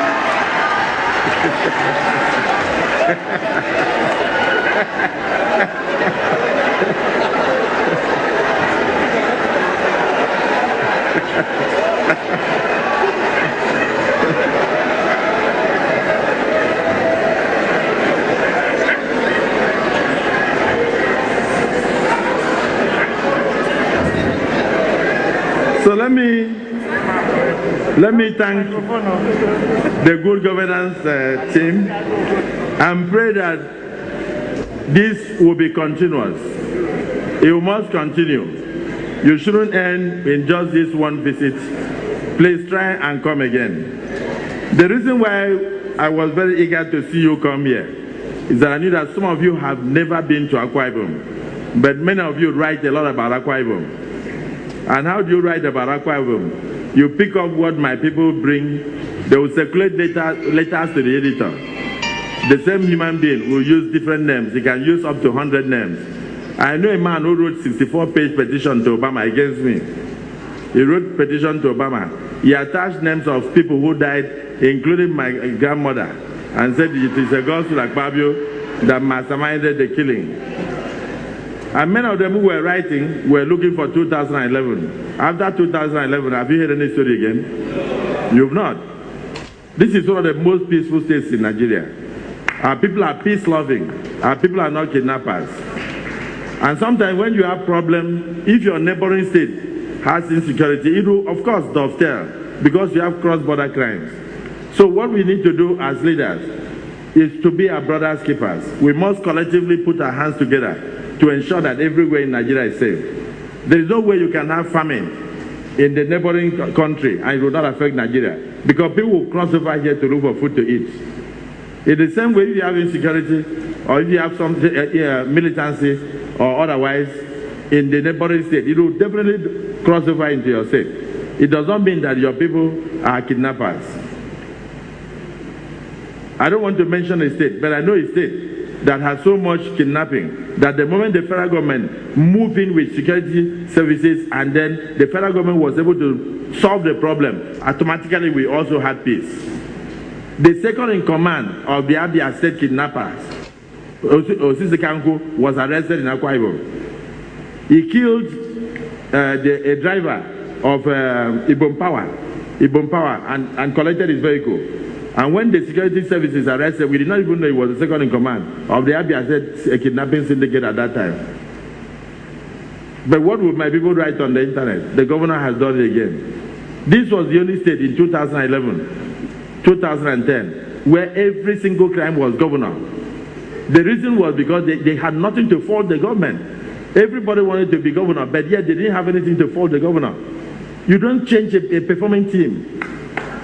So let me thank the good governance team and pray that this will be continuous. It must continue. You shouldn't end in just this one visit. Please try and come again. The reason why I was very eager to see you come here is that I knew that some of you have never been to Akwa Ibom, but many of you write a lot about Akwa Ibom. And how do you write about Akwa Ibom? You pick up what my people bring, they will circulate letters to the editor. The same human being will use different names. He can use up to 100 names. I know a man who wrote 64-page petition to Obama against me. He wrote petition to Obama. He attached names of people who died, including my grandmother, and said it is a gospel like Babio that masterminded the killing. And many of them who were writing were looking for 2011. After 2011, have you heard any story again? You've not. This is one of the most peaceful states in Nigeria. Our people are peace-loving. Our people are not kidnappers. And sometimes when you have problems, if your neighboring state has insecurity, it will, of course, dovetail because you have cross-border crimes. So what we need to do as leaders is to be our brothers' keepers. We must collectively put our hands together to ensure that everywhere in Nigeria is safe. There is no way you can have famine in the neighboring country and it will not affect Nigeria because people will cross over here to look for food to eat. In the same way, if you have insecurity or if you have some militancy or otherwise in the neighboring state, it will definitely cross over into your state. It does not mean that your people are kidnappers. I don't want to mention a state, but I know a state that has so much kidnapping that the moment the federal government moved in with security services and then the federal government was able to solve the problem, automatically we also had peace. The second in command of the Abia State kidnappers, Osisi Kanku, was arrested in Akwa Ibom. He killed a driver of Ibom Power and collected his vehicle. And when the security services arrested, we did not even know he was the second in command of the Abia State kidnapping syndicate at that time. But what would my people write on the internet? The governor has done it again. This was the only state in 2011, 2010, where every single crime was governor. The reason was because they had nothing to fault the government. Everybody wanted to be governor, but yet they didn't have anything to fault the governor. You don't change a performing team.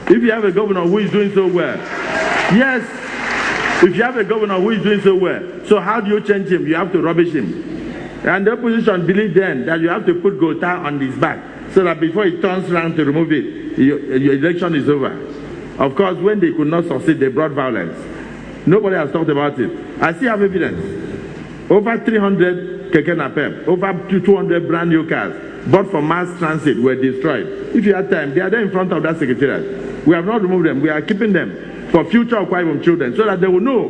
If you have a governor who is doing so well, yes, if you have a governor who is doing so well, so how do you change him? You have to rubbish him. And the opposition believed then that you have to put Gota on his back so that before he turns around to remove it, your election is over. Of course, when they could not succeed, they brought violence. Nobody has talked about it. I still have evidence. Over 300 Keke Napep, over 200 brand new cars bought for mass transit were destroyed. If you have time, they are there in front of that secretariat. We have not removed them. We are keeping them for future Akwa Ibom children so that they will know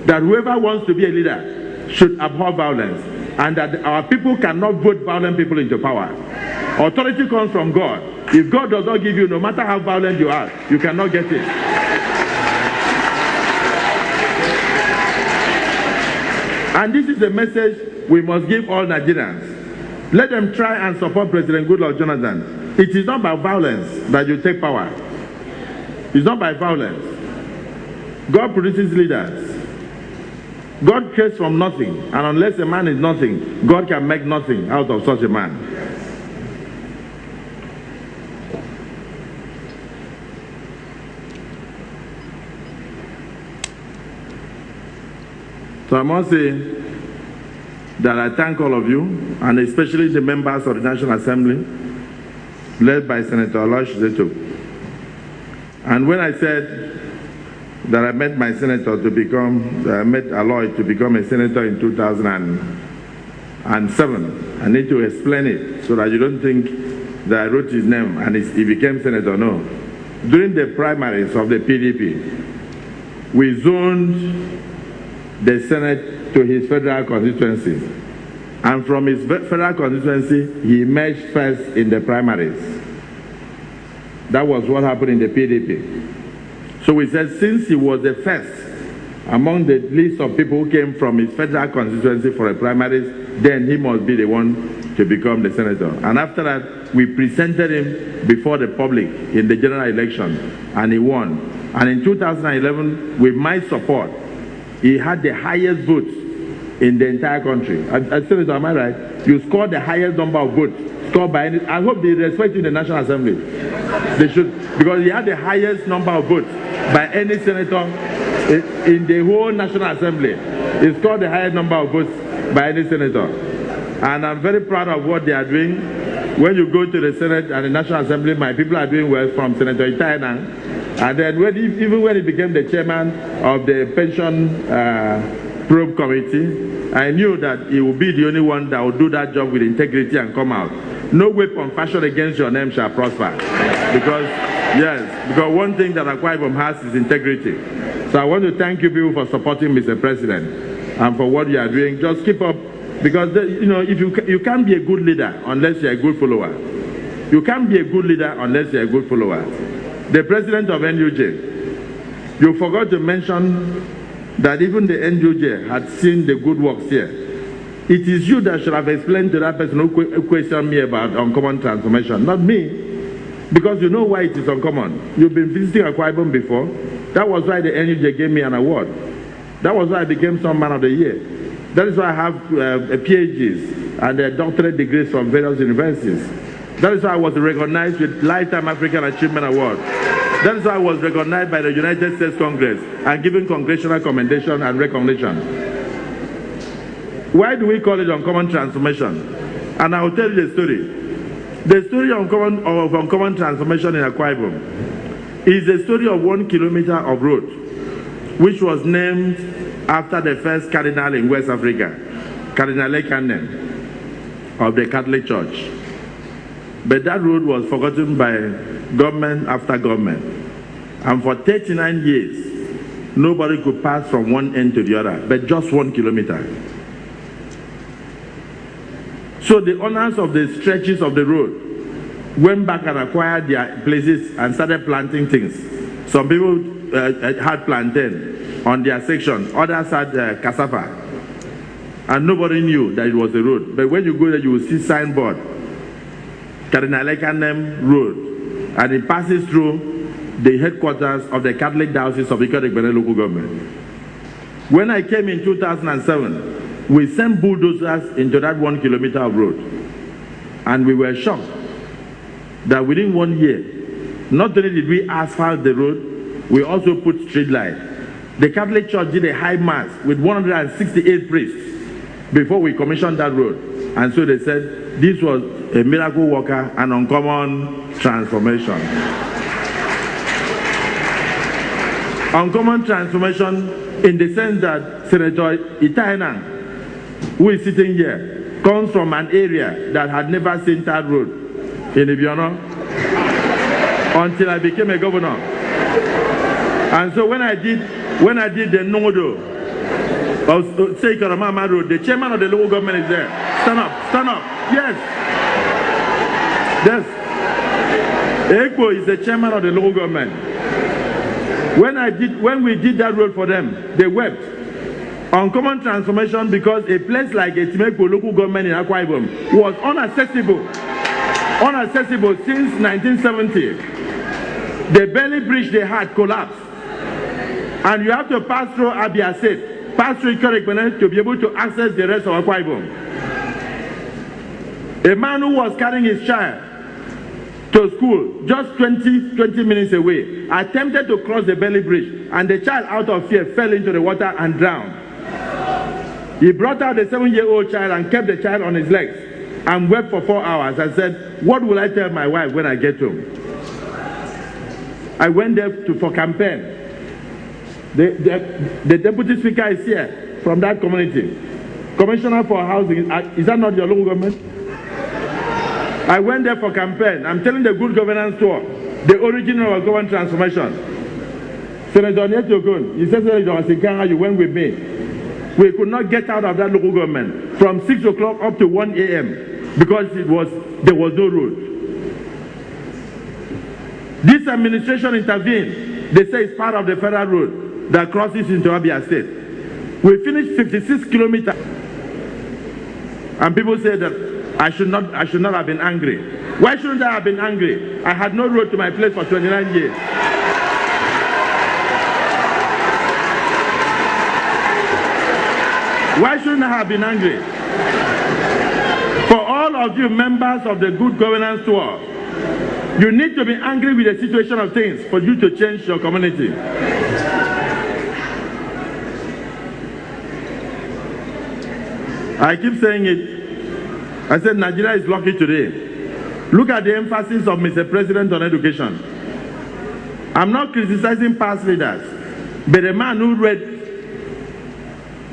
that whoever wants to be a leader should abhor violence and that our people cannot vote violent people into power. Authority comes from God. If God does not give you, no matter how violent you are, you cannot get it. And this is a message we must give all Nigerians. Let them try and support President Goodluck Jonathan. It is not by violence that you take power. It's not by violence. God produces leaders. God creates from nothing. And unless a man is nothing, God can make nothing out of such a man. So I must say that I thank all of you, and especially the members of the National Assembly, led by Senator Aloysius Zeto. And when I said that I met my senator to become, I met Aloy to become a senator in 2007, I need to explain it so that you don't think that I wrote his name and he became senator. No. During the primaries of the PDP, we zoned the Senate to his federal constituency. And from his federal constituency, he emerged first in the primaries. That was what happened in the PDP. So we said since he was the first among the list of people who came from his federal constituency for a primaries, then he must be the one to become the senator. And after that, we presented him before the public in the general election, and he won. And in 2011, with my support, he had the highest votes in the entire country. Senator, am I right? You scored the highest number of votes scored by any. I hope they respect you in the National Assembly. They should, because he had the highest number of votes by any senator in the whole National Assembly. He scored the highest number of votes by any senator. And I'm very proud of what they are doing. When you go to the Senate and the National Assembly, my people are doing well, from Senator Itaina. And then even when he became the chairman of the pension probe committee, I knew that he would be the only one that would do that job with integrity and come out. No weapon fashioned against your name shall prosper. Because one thing that Akwa Ibom has is integrity. So I want to thank you people for supporting Mr. President and for what you are doing. Just keep up, because if you can't be a good leader unless you're a good follower. You can't be a good leader unless you're a good follower. The president of NUJ, you forgot to mention that even the NUJ had seen the good works here. It is you that should have explained to that person who questioned me about uncommon transformation, not me. Because you know why it is uncommon. You've been visiting Akwa Ibom before. That was why the NUJ gave me an award. That was why I became some man of the year. That is why I have PhDs and doctorate degrees from various universities. That is why I was recognized with Lifetime African Achievement Award. That is why I was recognized by the United States Congress and given congressional commendation and recognition. Why do we call it uncommon transformation? And I will tell you the story. The story of uncommon transformation in Akwa Ibom is the story of 1 kilometer of road which was named after the first cardinal in West Africa, Cardinal Ekanem of the Catholic Church. But that road was forgotten by government after government. And for 39 years, nobody could pass from one end to the other, but just 1 kilometer. So the owners of the stretches of the road went back and acquired their places and started planting things. Some people had plantain on their section, others had cassava. And nobody knew that it was a road. But when you go there, you will see signboard, Cardinal Ekanem Road, and it passes through the headquarters of the Catholic Diocese of Ikot-Ekpene local government. When I came in 2007, we sent bulldozers into that 1 kilometer of road. And we were shocked that within 1 year, not only did we asphalt the road, we also put street light. The Catholic Church did a high mass with 168 priests before we commissioned that road. And so they said this was a miracle worker and uncommon transformation. Uncommon transformation in the sense that Senator Itaena, who is sitting here, comes from an area that had never seen that road in Ibiono until I became a governor. And so when I did the Nodo of Seikarama Road, the chairman of the local government is there. Stand up, stand up. Yes. Yes. Ekpo is the chairman of the local government. When we did that road for them, they wept. Uncommon transformation because a place like Etimekpo local government in Akwa Ibom was unaccessible since 1970. The Belly Bridge they had collapsed. And you have to pass through Abia State, pass through Ikot-Ekpene to be able to access the rest of Akwa Ibom. A man who was carrying his child to school just 20 minutes away attempted to cross the Belly Bridge, and the child out of fear fell into the water and drowned. He brought out the 7-year-old child and kept the child on his legs and wept for 4 hours and said, "What will I tell my wife when I get home?" I went there for campaign. The deputy speaker is here from that community. Commissioner for housing, is that not your local government? I went there for campaign. I'm telling the good governance tour, the origin of government transformation. Senator Nyetokun, you said Senator Asinkanga, you went with me. We could not get out of that local government from 6 o'clock up to 1 a.m. because there was no road. This administration intervened. They say it's part of the federal road that crosses into Abia State. We finished 56 kilometers. And people say that I should not have been angry. Why shouldn't I have been angry? I had no road to my place for 29 years. Why shouldn't I have been angry? For all of you members of the Good Governance Tour, you need to be angry with the situation of things for you to change your community. I keep saying it. I said Nigeria is lucky today. Look at the emphasis of Mr. President on education. I'm not criticizing past leaders, but a man who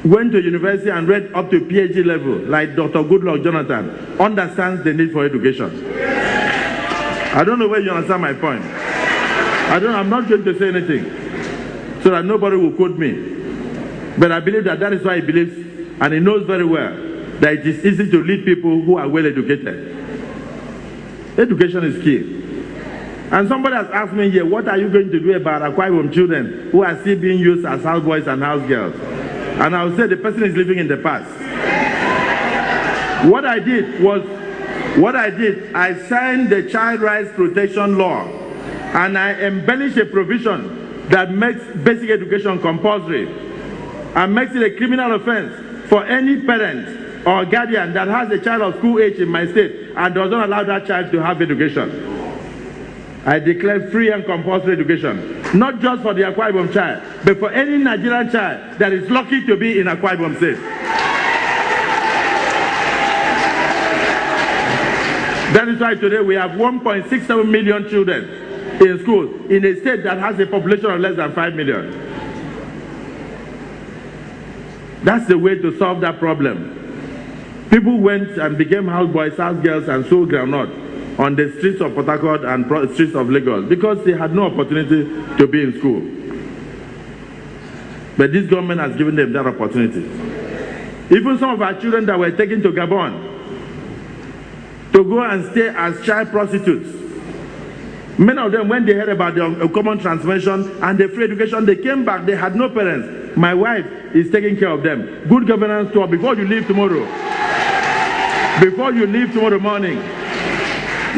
went to university and read up to PhD level, like Dr. Goodluck Jonathan, understands the need for education. I don't know where you understand my point. I'm not going to say anything so that nobody will quote me. But I believe that is why he believes, and he knows very well that it is easy to lead people who are well educated. Education is key. And somebody has asked me here, what are you going to do about Akwa Ibom children who are still being used as houseboys and house girls? And I will say the person is living in the past. What I did, I signed the Child Rights Protection Law, and I embellished a provision that makes basic education compulsory and makes it a criminal offense for any parent or guardian that has a child of school age in my state and does not allow that child to have education. I declare free and compulsory education, not just for the Akwa Ibom child, but for any Nigerian child that is lucky to be in Akwa Ibom state. That is why today we have 1.67 million children in schools in a state that has a population of less than 5 million. That's the way to solve that problem. People went and became houseboys, house girls, and sold groundnut on the streets of Port Harcourt and streets of Lagos because they had no opportunity to be in school. But this government has given them that opportunity. Even some of our children that were taken to Gabon to go and stay as child prostitutes. Many of them, when they heard about the common transmission and the free education, they came back, they had no parents. My wife is taking care of them. Good governance tour before you leave tomorrow. Before you leave tomorrow morning,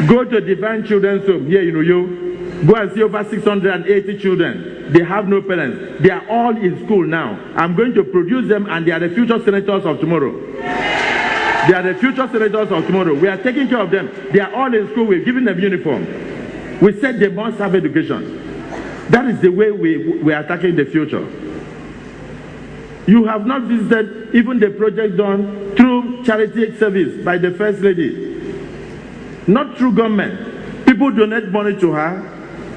go to Divine Children's Home here in Uyo. Go and see over 680 children. They have no parents. They are all in school now. I'm going to produce them, and they are the future senators of tomorrow. They are the future senators of tomorrow. We are taking care of them. They are all in school. We're giving them uniform. We said they must have education. That is the way we are attacking the future. You have not visited even the project done through charity service by the First Lady. Not through government. People donate money to her,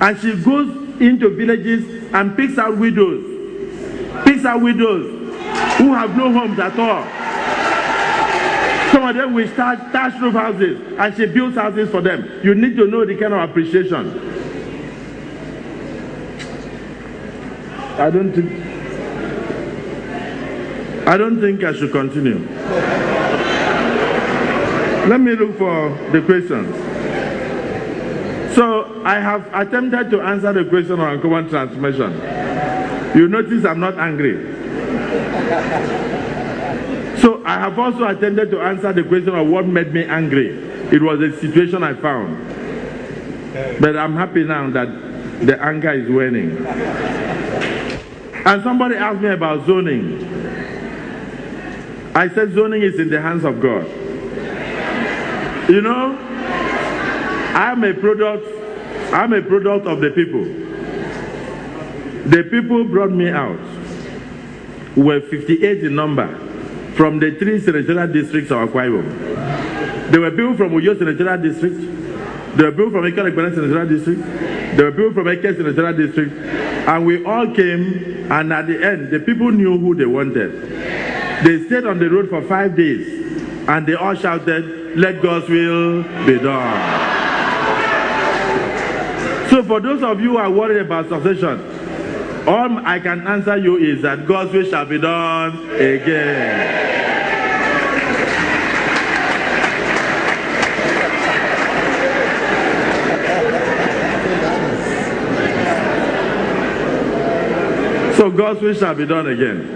and she goes into villages and picks out widows. Picks out widows who have no homes at all. Some of them will start thatch roof houses, and she builds houses for them. You need to know the kind of appreciation. I don't think I should continue. Let me look for the questions. So I have attempted to answer the question on common transmission. You notice I'm not angry. So I have also attempted to answer the question of what made me angry. It was a situation I found. But I'm happy now that the anger is waning. And somebody asked me about zoning. I said zoning is in the hands of God. You know, I'm a product of the people. The people brought me out. We were 58 in number from the 3 senatorial districts of Akwa Ibom. There were people from Uyo senatorial district. There were people from Ikot senatorial district. There were people from Eke senatorial district. And we all came, and at the end, the people knew who they wanted. They stayed on the road for 5 days, and they all shouted, "Let God's will be done." So for those of you who are worried about succession, all I can answer you is that God's will shall be done again. So God's will shall be done again.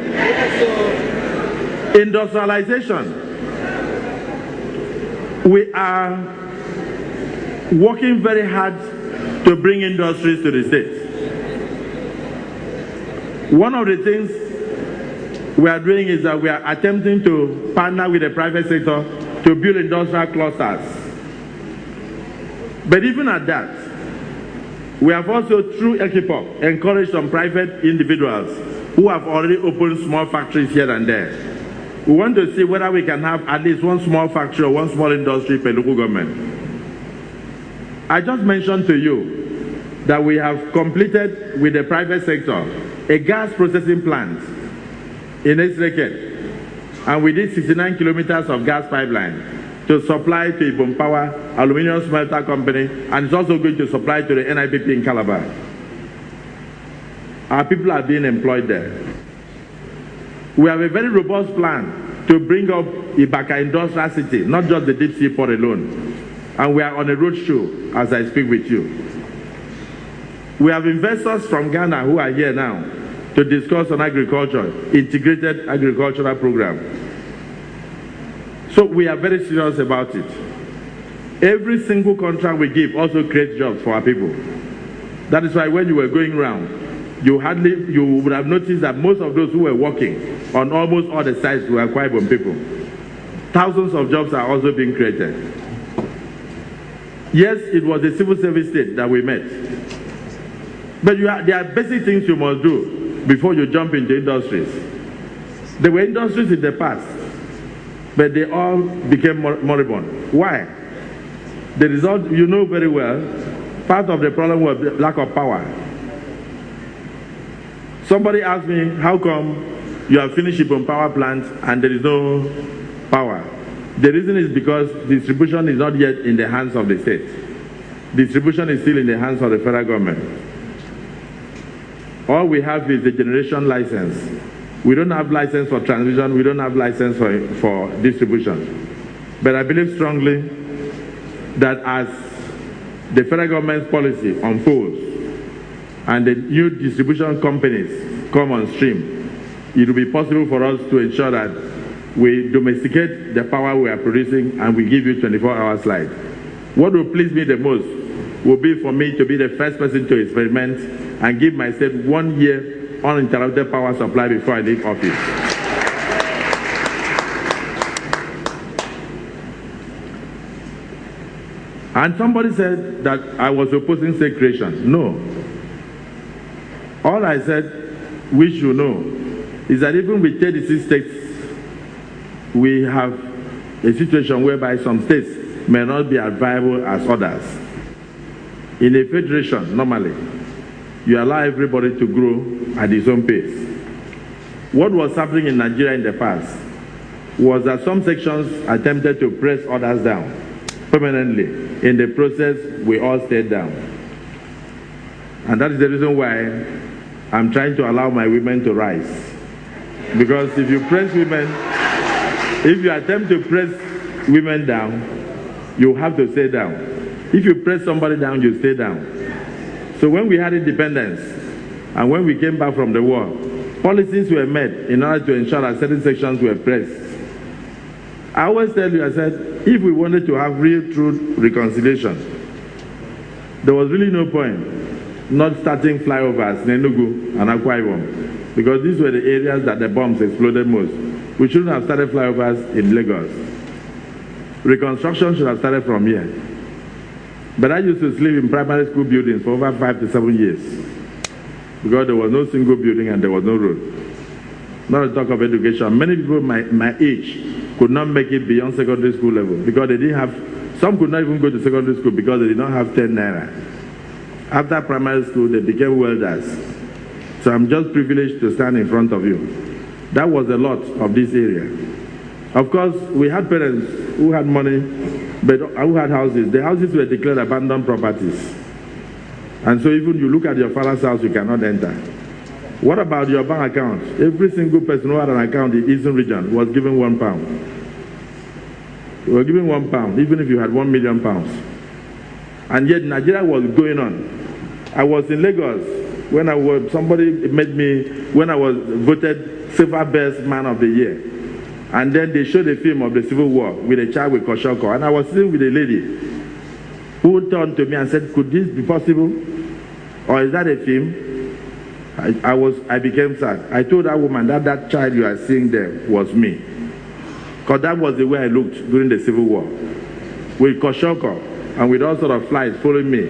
Industrialization. We are working very hard to bring industries to the state. One of the things we are doing is that we are attempting to partner with the private sector to build industrial clusters. But even at that, we have also, through Equipop, encouraged some private individuals who have already opened small factories here and there. We want to see whether we can have at least one small factory or one small industry per local government. I just mentioned to you that we have completed with the private sector a gas processing plant in Esreket, and we did 69 kilometers of gas pipeline to supply to Ibom Power Aluminium Smelter Company, and it's also going to supply to the NIPP in Calabar. Our people are being employed there. We have a very robust plan to bring up Ibaka Industrial City, not just the deep sea port alone. And we are on a road show as I speak with you. We have investors from Ghana who are here now to discuss on agriculture, integrated agricultural program. So we are very serious about it. Every single contract we give also creates jobs for our people. That is why when you were going around, you would have noticed that most of those who were working on almost all the sites were Akwa Ibom people. Thousands of jobs are also being created. Yes, it was a civil service state that we met. But there are basic things you must do before you jump into industries. There were industries in the past, but they all became moribund. Why? The result, you know very well, part of the problem was the lack of power. Somebody asked me, how come you have finished Ibom power plant and there is no power. The reason is because distribution is not yet in the hands of the state. Distribution is still in the hands of the federal government. All we have is the generation license. We don't have license for transmission, we don't have license for distribution. But I believe strongly that as the federal government's policy unfolds and the new distribution companies come on stream, it will be possible for us to ensure that we domesticate the power we are producing and we give you 24-hour light. What will please me the most will be for me to be the first person to experiment and give my state 1 year uninterrupted power supply before I leave office. And somebody said that I was opposing state creation. No. All I said, we should know, is that even with 36 states, we have a situation whereby some states may not be as viable as others. In a federation, normally, you allow everybody to grow at his own pace. What was happening in Nigeria in the past was that some sections attempted to press others down permanently. In the process, we all stayed down. And that is the reason why I'm trying to allow my women to rise. Because if you press women, if you attempt to press women down, you have to stay down. If you press somebody down, you stay down. So when we had independence and when we came back from the war, policies were made in order to ensure that certain sections were pressed. I always tell you, I said, if we wanted to have real, true reconciliation, there was really no point not starting flyovers in Enugu and Akwa Ibom, because these were the areas that the bombs exploded most. We shouldn't have started flyovers in Lagos. Reconstruction should have started from here. But I used to sleep in primary school buildings for over 5 to 7 years because there was no single building and there was no road. Not to talk of education. Many people my age could not make it beyond secondary school level because they didn't have, some could not even go to secondary school because they did not have 10 naira. After primary school, they became welders. So I'm just privileged to stand in front of you. That was a lot of this area. Of course, we had parents who had money, but who had houses. The houses were declared abandoned properties. And so even you look at your father's house, you cannot enter. What about your bank account? Every single person who had an account in the Eastern region was given £1. You were given £1, even if you had £1 million. And yet Nigeria was going on. I was in Lagos when somebody met me when I was voted Silver Best Man of the Year. And then they showed a film of the Civil War with a child with Koshoko. And I was sitting with a lady who turned to me and said, could this be possible? Or is that a film? I became sad. I told that woman that child you are seeing there was me. Because that was the way I looked during the Civil War. With Koshoko and with all sort of flies following me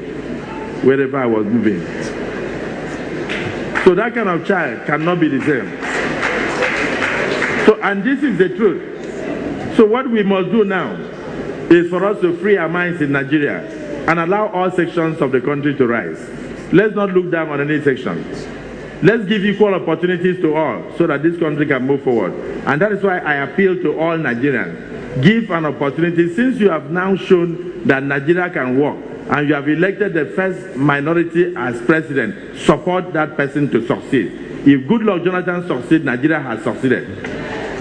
wherever I was moving. So that kind of child cannot be the same. So, and this is the truth. So what we must do now is for us to free our minds in Nigeria and allow all sections of the country to rise. Let's not look down on any section. Let's give equal opportunities to all so that this country can move forward. And that is why I appeal to all Nigerians. Give an opportunity, since you have now shown that Nigeria can work and you have elected the first minority as president, support that person to succeed. If Goodluck Jonathan succeeds, Nigeria has succeeded.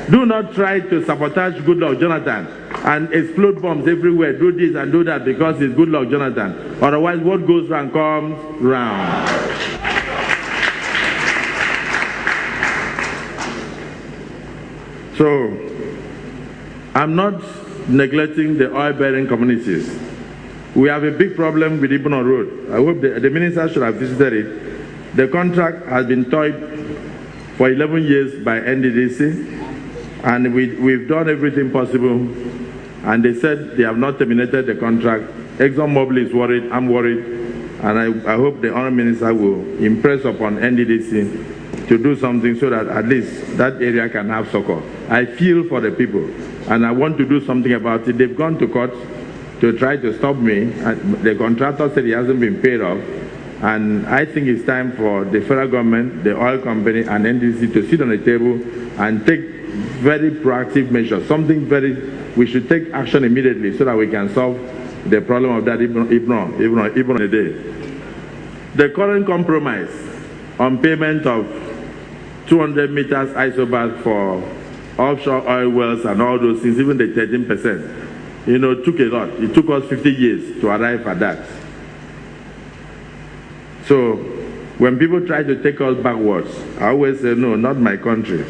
Do not try to sabotage Goodluck Jonathan and explode bombs everywhere, do this and do that because it's Goodluck Jonathan. Otherwise, what goes round comes round. So, I'm not neglecting the oil-bearing communities. We have a big problem with Ibono Road. I hope the minister should have visited it. The contract has been toyed for 11 years by NDDC, and we've done everything possible, and they said they have not terminated the contract. ExxonMobil is worried, I'm worried, and I hope the Honourable Minister will impress upon NDDC to do something so that at least that area can have succor. I feel for the people, and I want to do something about it. They've gone to court to try to stop me. The contractor said he hasn't been paid off, And I think it's time for the federal government, the oil company, and NDC to sit on the table and take very proactive measures, we should take action immediately so that we can solve the problem of that even on a day. The current compromise on payment of 200 meters isobar for offshore oil wells and all those things, even the 13%, took a lot. It took us 50 years to arrive at that. So when people try to take us backwards, I always say, no, not my country.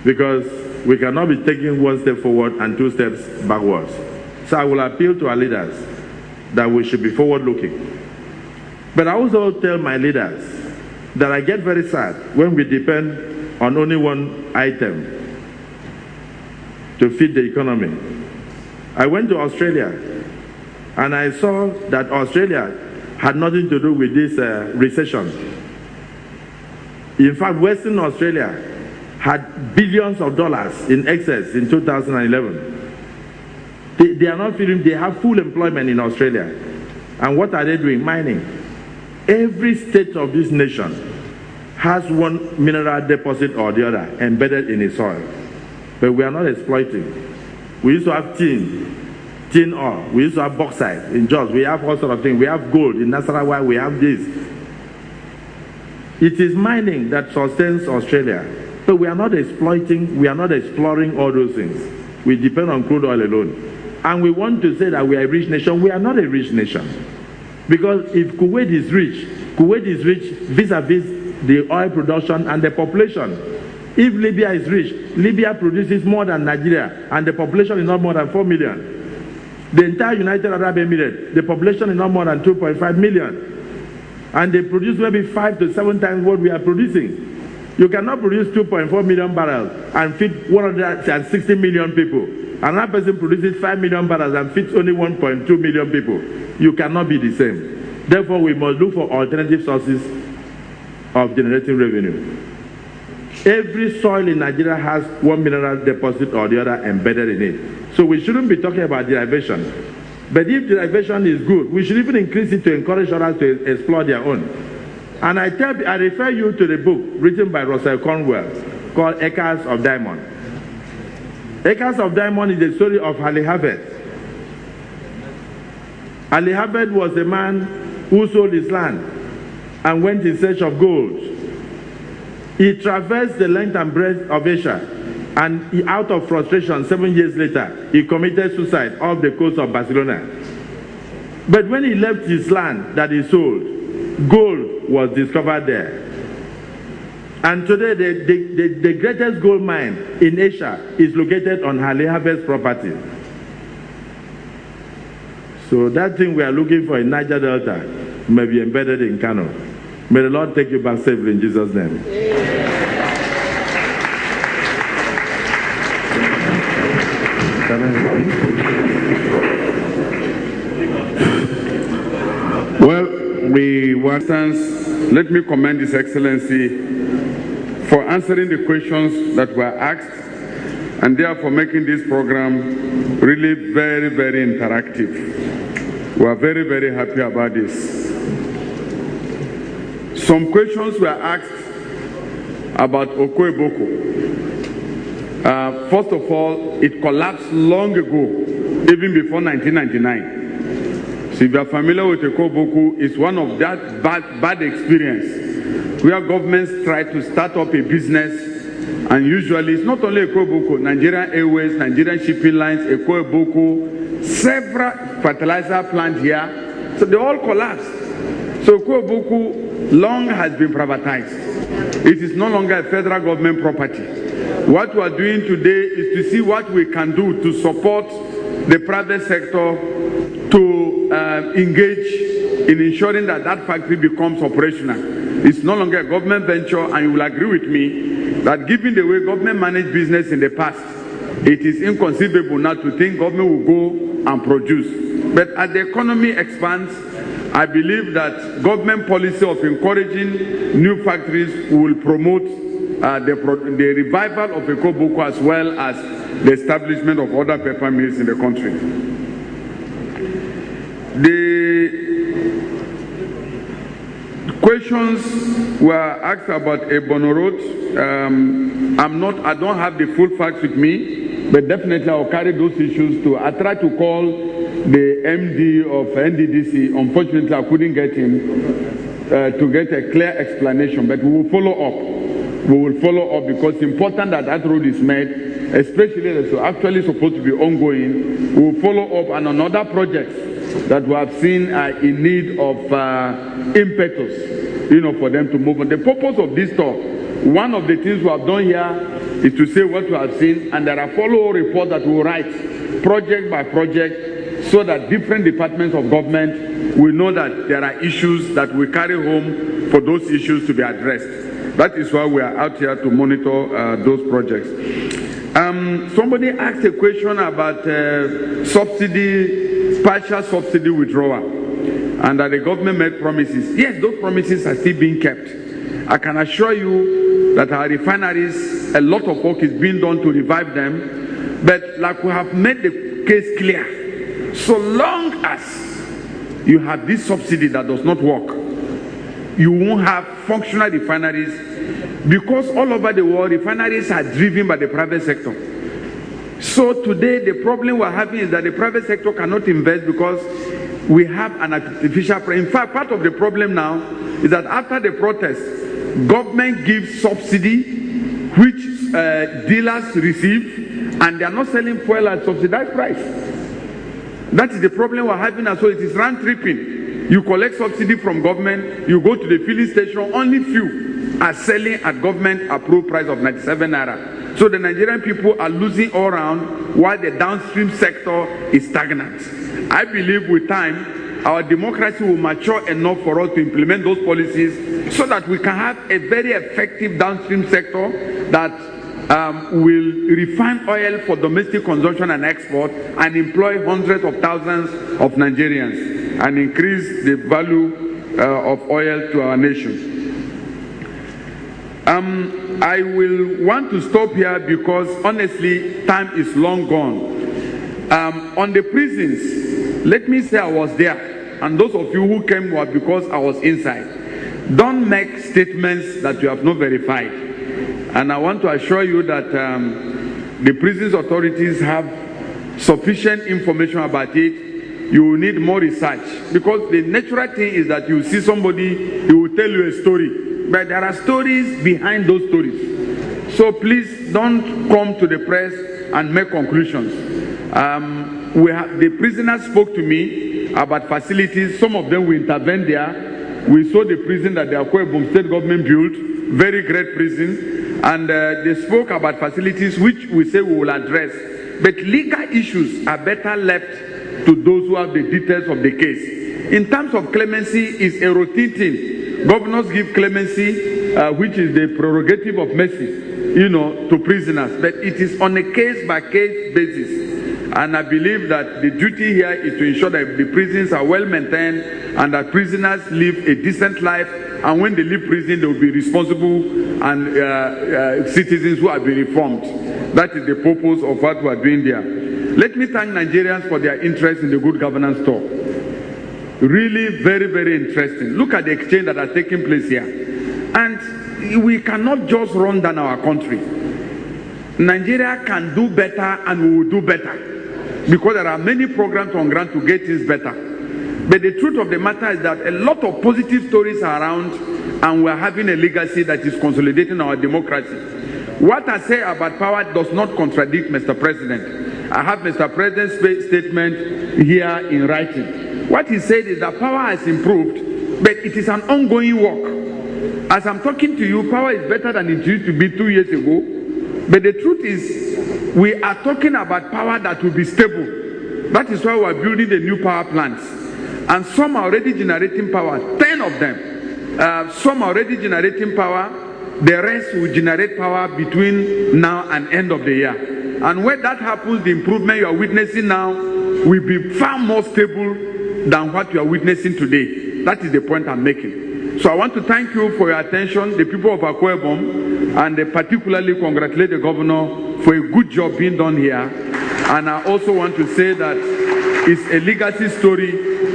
Because we cannot be taking one step forward and 2 steps backwards. So I will appeal to our leaders that we should be forward-looking. But I also tell my leaders that I get very sad when we depend on only one item to feed the economy. I went to Australia, and I saw that Australia had nothing to do with this recession. In fact, Western Australia had billions of dollars in excess in 2011. They are not feeling, they have full employment in Australia. And what are they doing? Mining. Every state of this nation has one mineral deposit or the other embedded in its soil. But we are not exploiting. We used to have tin ore. We used to have bauxite in Jos. We have all sorts of things. We have gold in Nasarawa. We have this. It is mining that sustains Australia. But we are not exploiting, we are not exploring all those things. We depend on crude oil alone. And we want to say that we are a rich nation. We are not a rich nation. Because if Kuwait is rich vis-a-vis the oil production and the population. If Libya is rich, Libya produces more than Nigeria, and the population is not more than 4 million. The entire United Arab Emirates, the population is not more than 2.5 million. And they produce maybe 5 to 7 times what we are producing. You cannot produce 2.4 million barrels and feed 160 million people. Another person produces 5 million barrels and feeds only 1.2 million people. You cannot be the same. Therefore, we must look for alternative sources of generating revenue. Every soil in Nigeria has one mineral deposit or the other embedded in it. So we shouldn't be talking about derivation. But if derivation is good, we should even increase it to encourage others to explore their own. And I refer you to the book written by Russell Cornwell called Acres of Diamond. Acres of Diamond is the story of Ali Harvard. Ali Harvard was a man who sold his land and went in search of gold. He traversed the length and breadth of Asia, and out of frustration, 7 years later, he committed suicide off the coast of Barcelona. But when he left his land that he sold, gold was discovered there. And today, the greatest gold mine in Asia is located on Ali Harvard's property. So that thing we are looking for in Niger Delta may be embedded in Kano. May the Lord take you back safely in Jesus' name. Well, let me commend His Excellency for answering the questions that were asked and therefore making this program really very, very interactive. We are very, very happy about this. Some questions were asked about Okoeboko. First of all, it collapsed long ago, even before 1999. So if you are familiar with Okoeboko, it's one of that bad experience where governments try to start up a business, and usually it's not only Okoeboko, Nigerian Airways, Nigerian Shipping Lines, Okoeboko, several fertilizer plants here, so they all collapsed. So Okoeboko long has been privatized. It is no longer a federal government property. What we are doing today is to see what we can do to support the private sector to engage in ensuring that that factory becomes operational. It's no longer a government venture, and you will agree with me that given the way government managed business in the past, it is inconceivable now to think government will go and produce. But as the economy expands, I believe that government policy of encouraging new factories will promote the revival of Okoeboko as well as the establishment of other paper mills in the country. Questions were asked about Ebono Road. I don't have the full facts with me, but definitely I'll carry those issues to. I tried to call the MD of NDDC. Unfortunately, I couldn't get him to get a clear explanation, but we will follow up. We will follow up because it's important that that road is made, especially that's actually supposed to be ongoing. We will follow up on other projects that we have seen are in need of impetus, for them to move on. The purpose of this talk, one of the things we have done here is to say what we have seen, and there are follow-up reports that we will write project by project so that different departments of government will know that there are issues that we carry home for those issues to be addressed. That is why we are out here to monitor those projects. Somebody asked a question about partial subsidy withdrawal, and that the government made promises. Yes, those promises are still being kept. I can assure you that our refineries, a lot of work is being done to revive them, but like we have made the case clear, so long as you have this subsidy that does not work, you won't have functional refineries, because all over the world, refineries are driven by the private sector. So today, the problem we're having is that the private sector cannot invest because we have an artificial problem. In fact, part of the problem now is that after the protest, government gives subsidy, which dealers receive, and they are not selling fuel at subsidized price. That is the problem we're having, and so it is round tripping. You collect subsidy from government, you go to the filling station, only few are selling at government approved price of 97 naira. So the Nigerian people are losing all around while the downstream sector is stagnant. I believe with time, our democracy will mature enough for us to implement those policies so that we can have a very effective downstream sector that will refine oil for domestic consumption and export and employ hundreds of thousands of Nigerians and increase the value of oil to our nation. I will want to stop here because honestly, time is long gone. On the prisons, let me say I was there, and those of you who came were because I was inside. Don't make statements that you have not verified. And I want to assure you that the prisons authorities have sufficient information about it. You will need more research, because the natural thing is that you see somebody, he will tell you a story. But there are stories behind those stories. So please don't come to the press and make conclusions. The prisoners spoke to me about facilities. Some of them will intervene there. We saw the prison that the Akwa Ibom state government built, very great prison. And they spoke about facilities which we say we will address. But legal issues are better left to those who have the details of the case. In terms of clemency, it's a routine thing. Governors give clemency, which is the prerogative of mercy, to prisoners. But it is on a case-by-case basis. And I believe that the duty here is to ensure that the prisons are well maintained and that prisoners live a decent life. And when they leave prison, they will be responsible and citizens who have been reformed. That is the purpose of what we are doing there. Let me thank Nigerians for their interest in the good governance talk. Really very, very interesting. Look at the exchange that has taken place here. And we cannot just run down our country. Nigeria can do better, and we will do better, because there are many programs on ground to get things better. But the truth of the matter is that a lot of positive stories are around, and we are having a legacy that is consolidating our democracy. What I say about power does not contradict Mr. President. I have Mr. President's statement here in writing. What he said is that power has improved, but it is an ongoing work. As I'm talking to you, power is better than it used to be 2 years ago. But the truth is, we are talking about power that will be stable. That is why we are building the new power plants. And some are already generating power, 10 of them. Some are already generating power. The rest will generate power between now and end of the year. And when that happens, the improvement you are witnessing now will be far more stable than what you are witnessing today. That is the point I'm making. So I want to thank you for your attention, the people of Akwa Ibom, and particularly congratulate the governor for a good job being done here. And I also want to say that it's a legacy story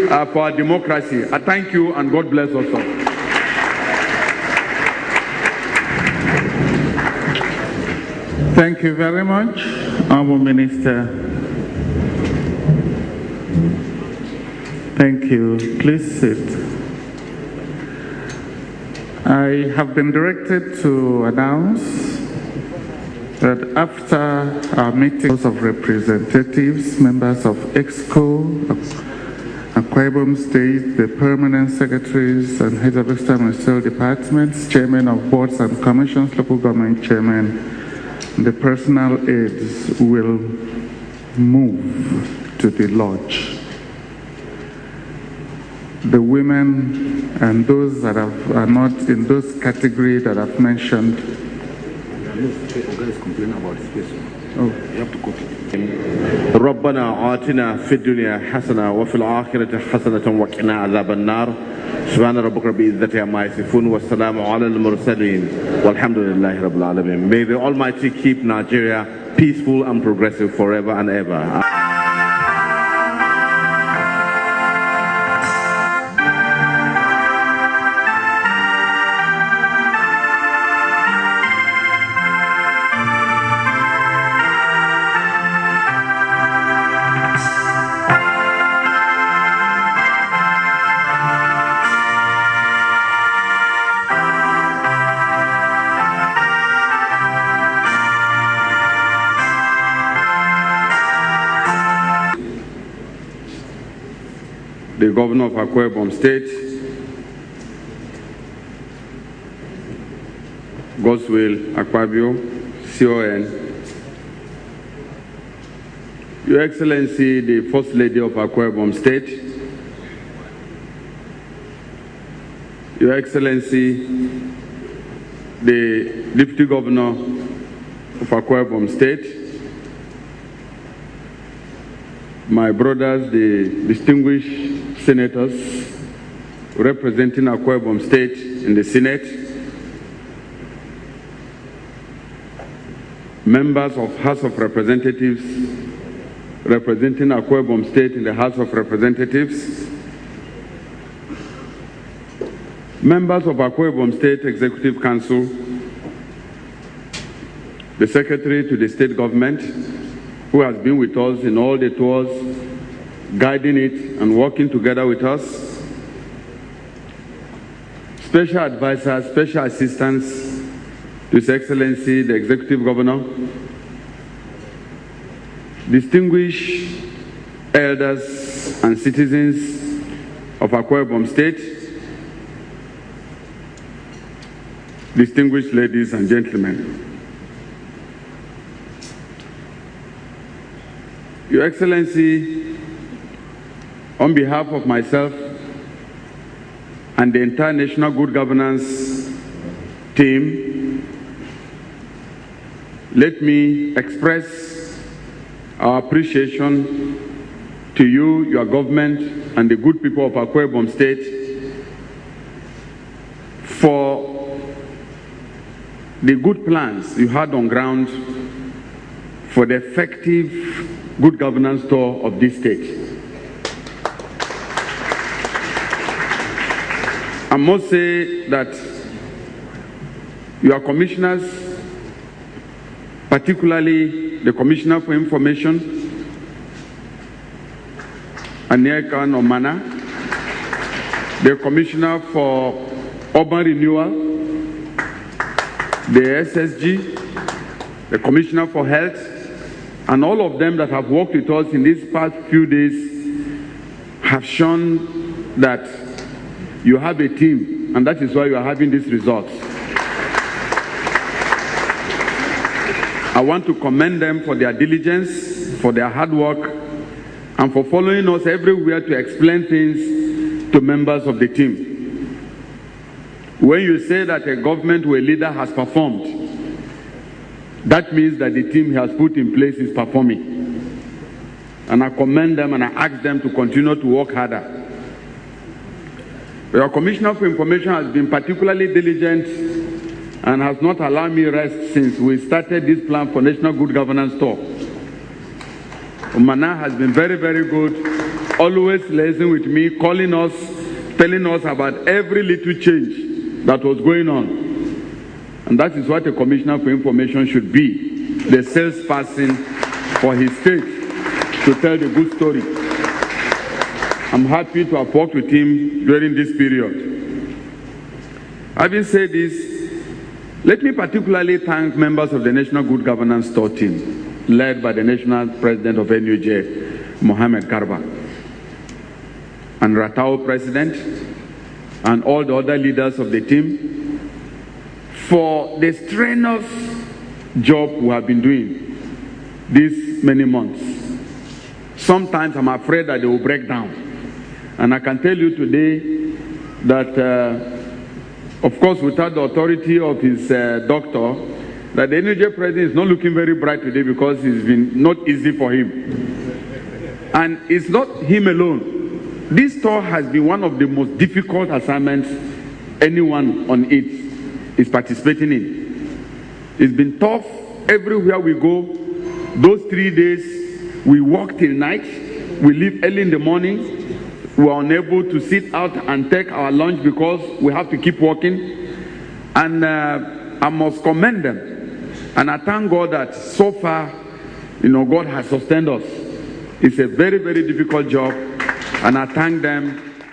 for our democracy. I thank you, and God bless us all. Thank you very much, Honorable Minister. Thank you. Please sit. I have been directed to announce that after our meetings of representatives, members of EXCO, Akwa Ibom State, the permanent secretaries and heads of external ministerial departments, chairmen of boards and commissions, local government chairmen, and the personal aides will move to the lodge. The women and those that are not in those categories that I've mentioned. ربنا آتنا في الدنيا حسنة وفي الآخرة حسنة وقنا عذاب النار سبحان ربك رب العزة عما يصفون والسلام على المرسلين والحمد لله رب العالمين. May the Almighty keep Nigeria peaceful and progressive forever and ever. The governor of Akwa Ibom State, Godswill Akpabio, CON, Your Excellency, the First Lady of Akwa Ibom State, Your Excellency, the Deputy Governor of Akwa Ibom State, my brothers, the distinguished senators representing Akwa Ibom State in the Senate, members of House of Representatives representing Akwa Ibom State in the House of Representatives, members of Akwa Ibom State Executive Council, the Secretary to the State Government, who has been with us in all the tours, guiding it and working together with us, special advisors, special assistants to His Excellency, the Executive Governor, distinguished elders and citizens of Akwa Ibom State, distinguished ladies and gentlemen. Your Excellency, on behalf of myself and the entire National Good Governance team, let me express our appreciation to you, your government, and the good people of Akwa Ibom State for the good plans you had on ground for the effective good governance tour of this state. I must say that your commissioners, particularly the Commissioner for Information, Anieka Nomana, the Commissioner for Urban Renewal, the SSG, the Commissioner for Health, and all of them that have worked with us in these past few days have shown that you have a team, and that is why you are having these results. I want to commend them for their diligence, for their hard work, and for following us everywhere to explain things to members of the team. When you say that a government or a leader has performed, that means that the team he has put in place is performing. And I commend them and I ask them to continue to work harder. Your Commissioner for Information has been particularly diligent and has not allowed me rest since we started this plan for National Good Governance Tour. Umana has been very, very good, always liaising with me, calling us, telling us about every little change that was going on. And that is what a Commissioner for Information should be. the salesperson for his state to tell the good story. I'm happy to have worked with him during this period. Having said this, let me particularly thank members of the National Good Governance Store team, led by the National President of NUJ, Mohammed Garba, and Ratao President, and all the other leaders of the team, for the strenuous job we have been doing these many months. Sometimes I'm afraid that they will break down. And I can tell you today that, of course, without the authority of his doctor, that the NUJ president is not looking very bright today because it's been not easy for him. And it's not him alone. This tour has been one of the most difficult assignments anyone on it is participating in. It's been tough everywhere we go. Those 3 days, we work till night, we leave early in the morning, we are unable to sit out and take our lunch because we have to keep working. And I must commend them. And I thank God that so far, God has sustained us. It's a very, very difficult job. And I thank them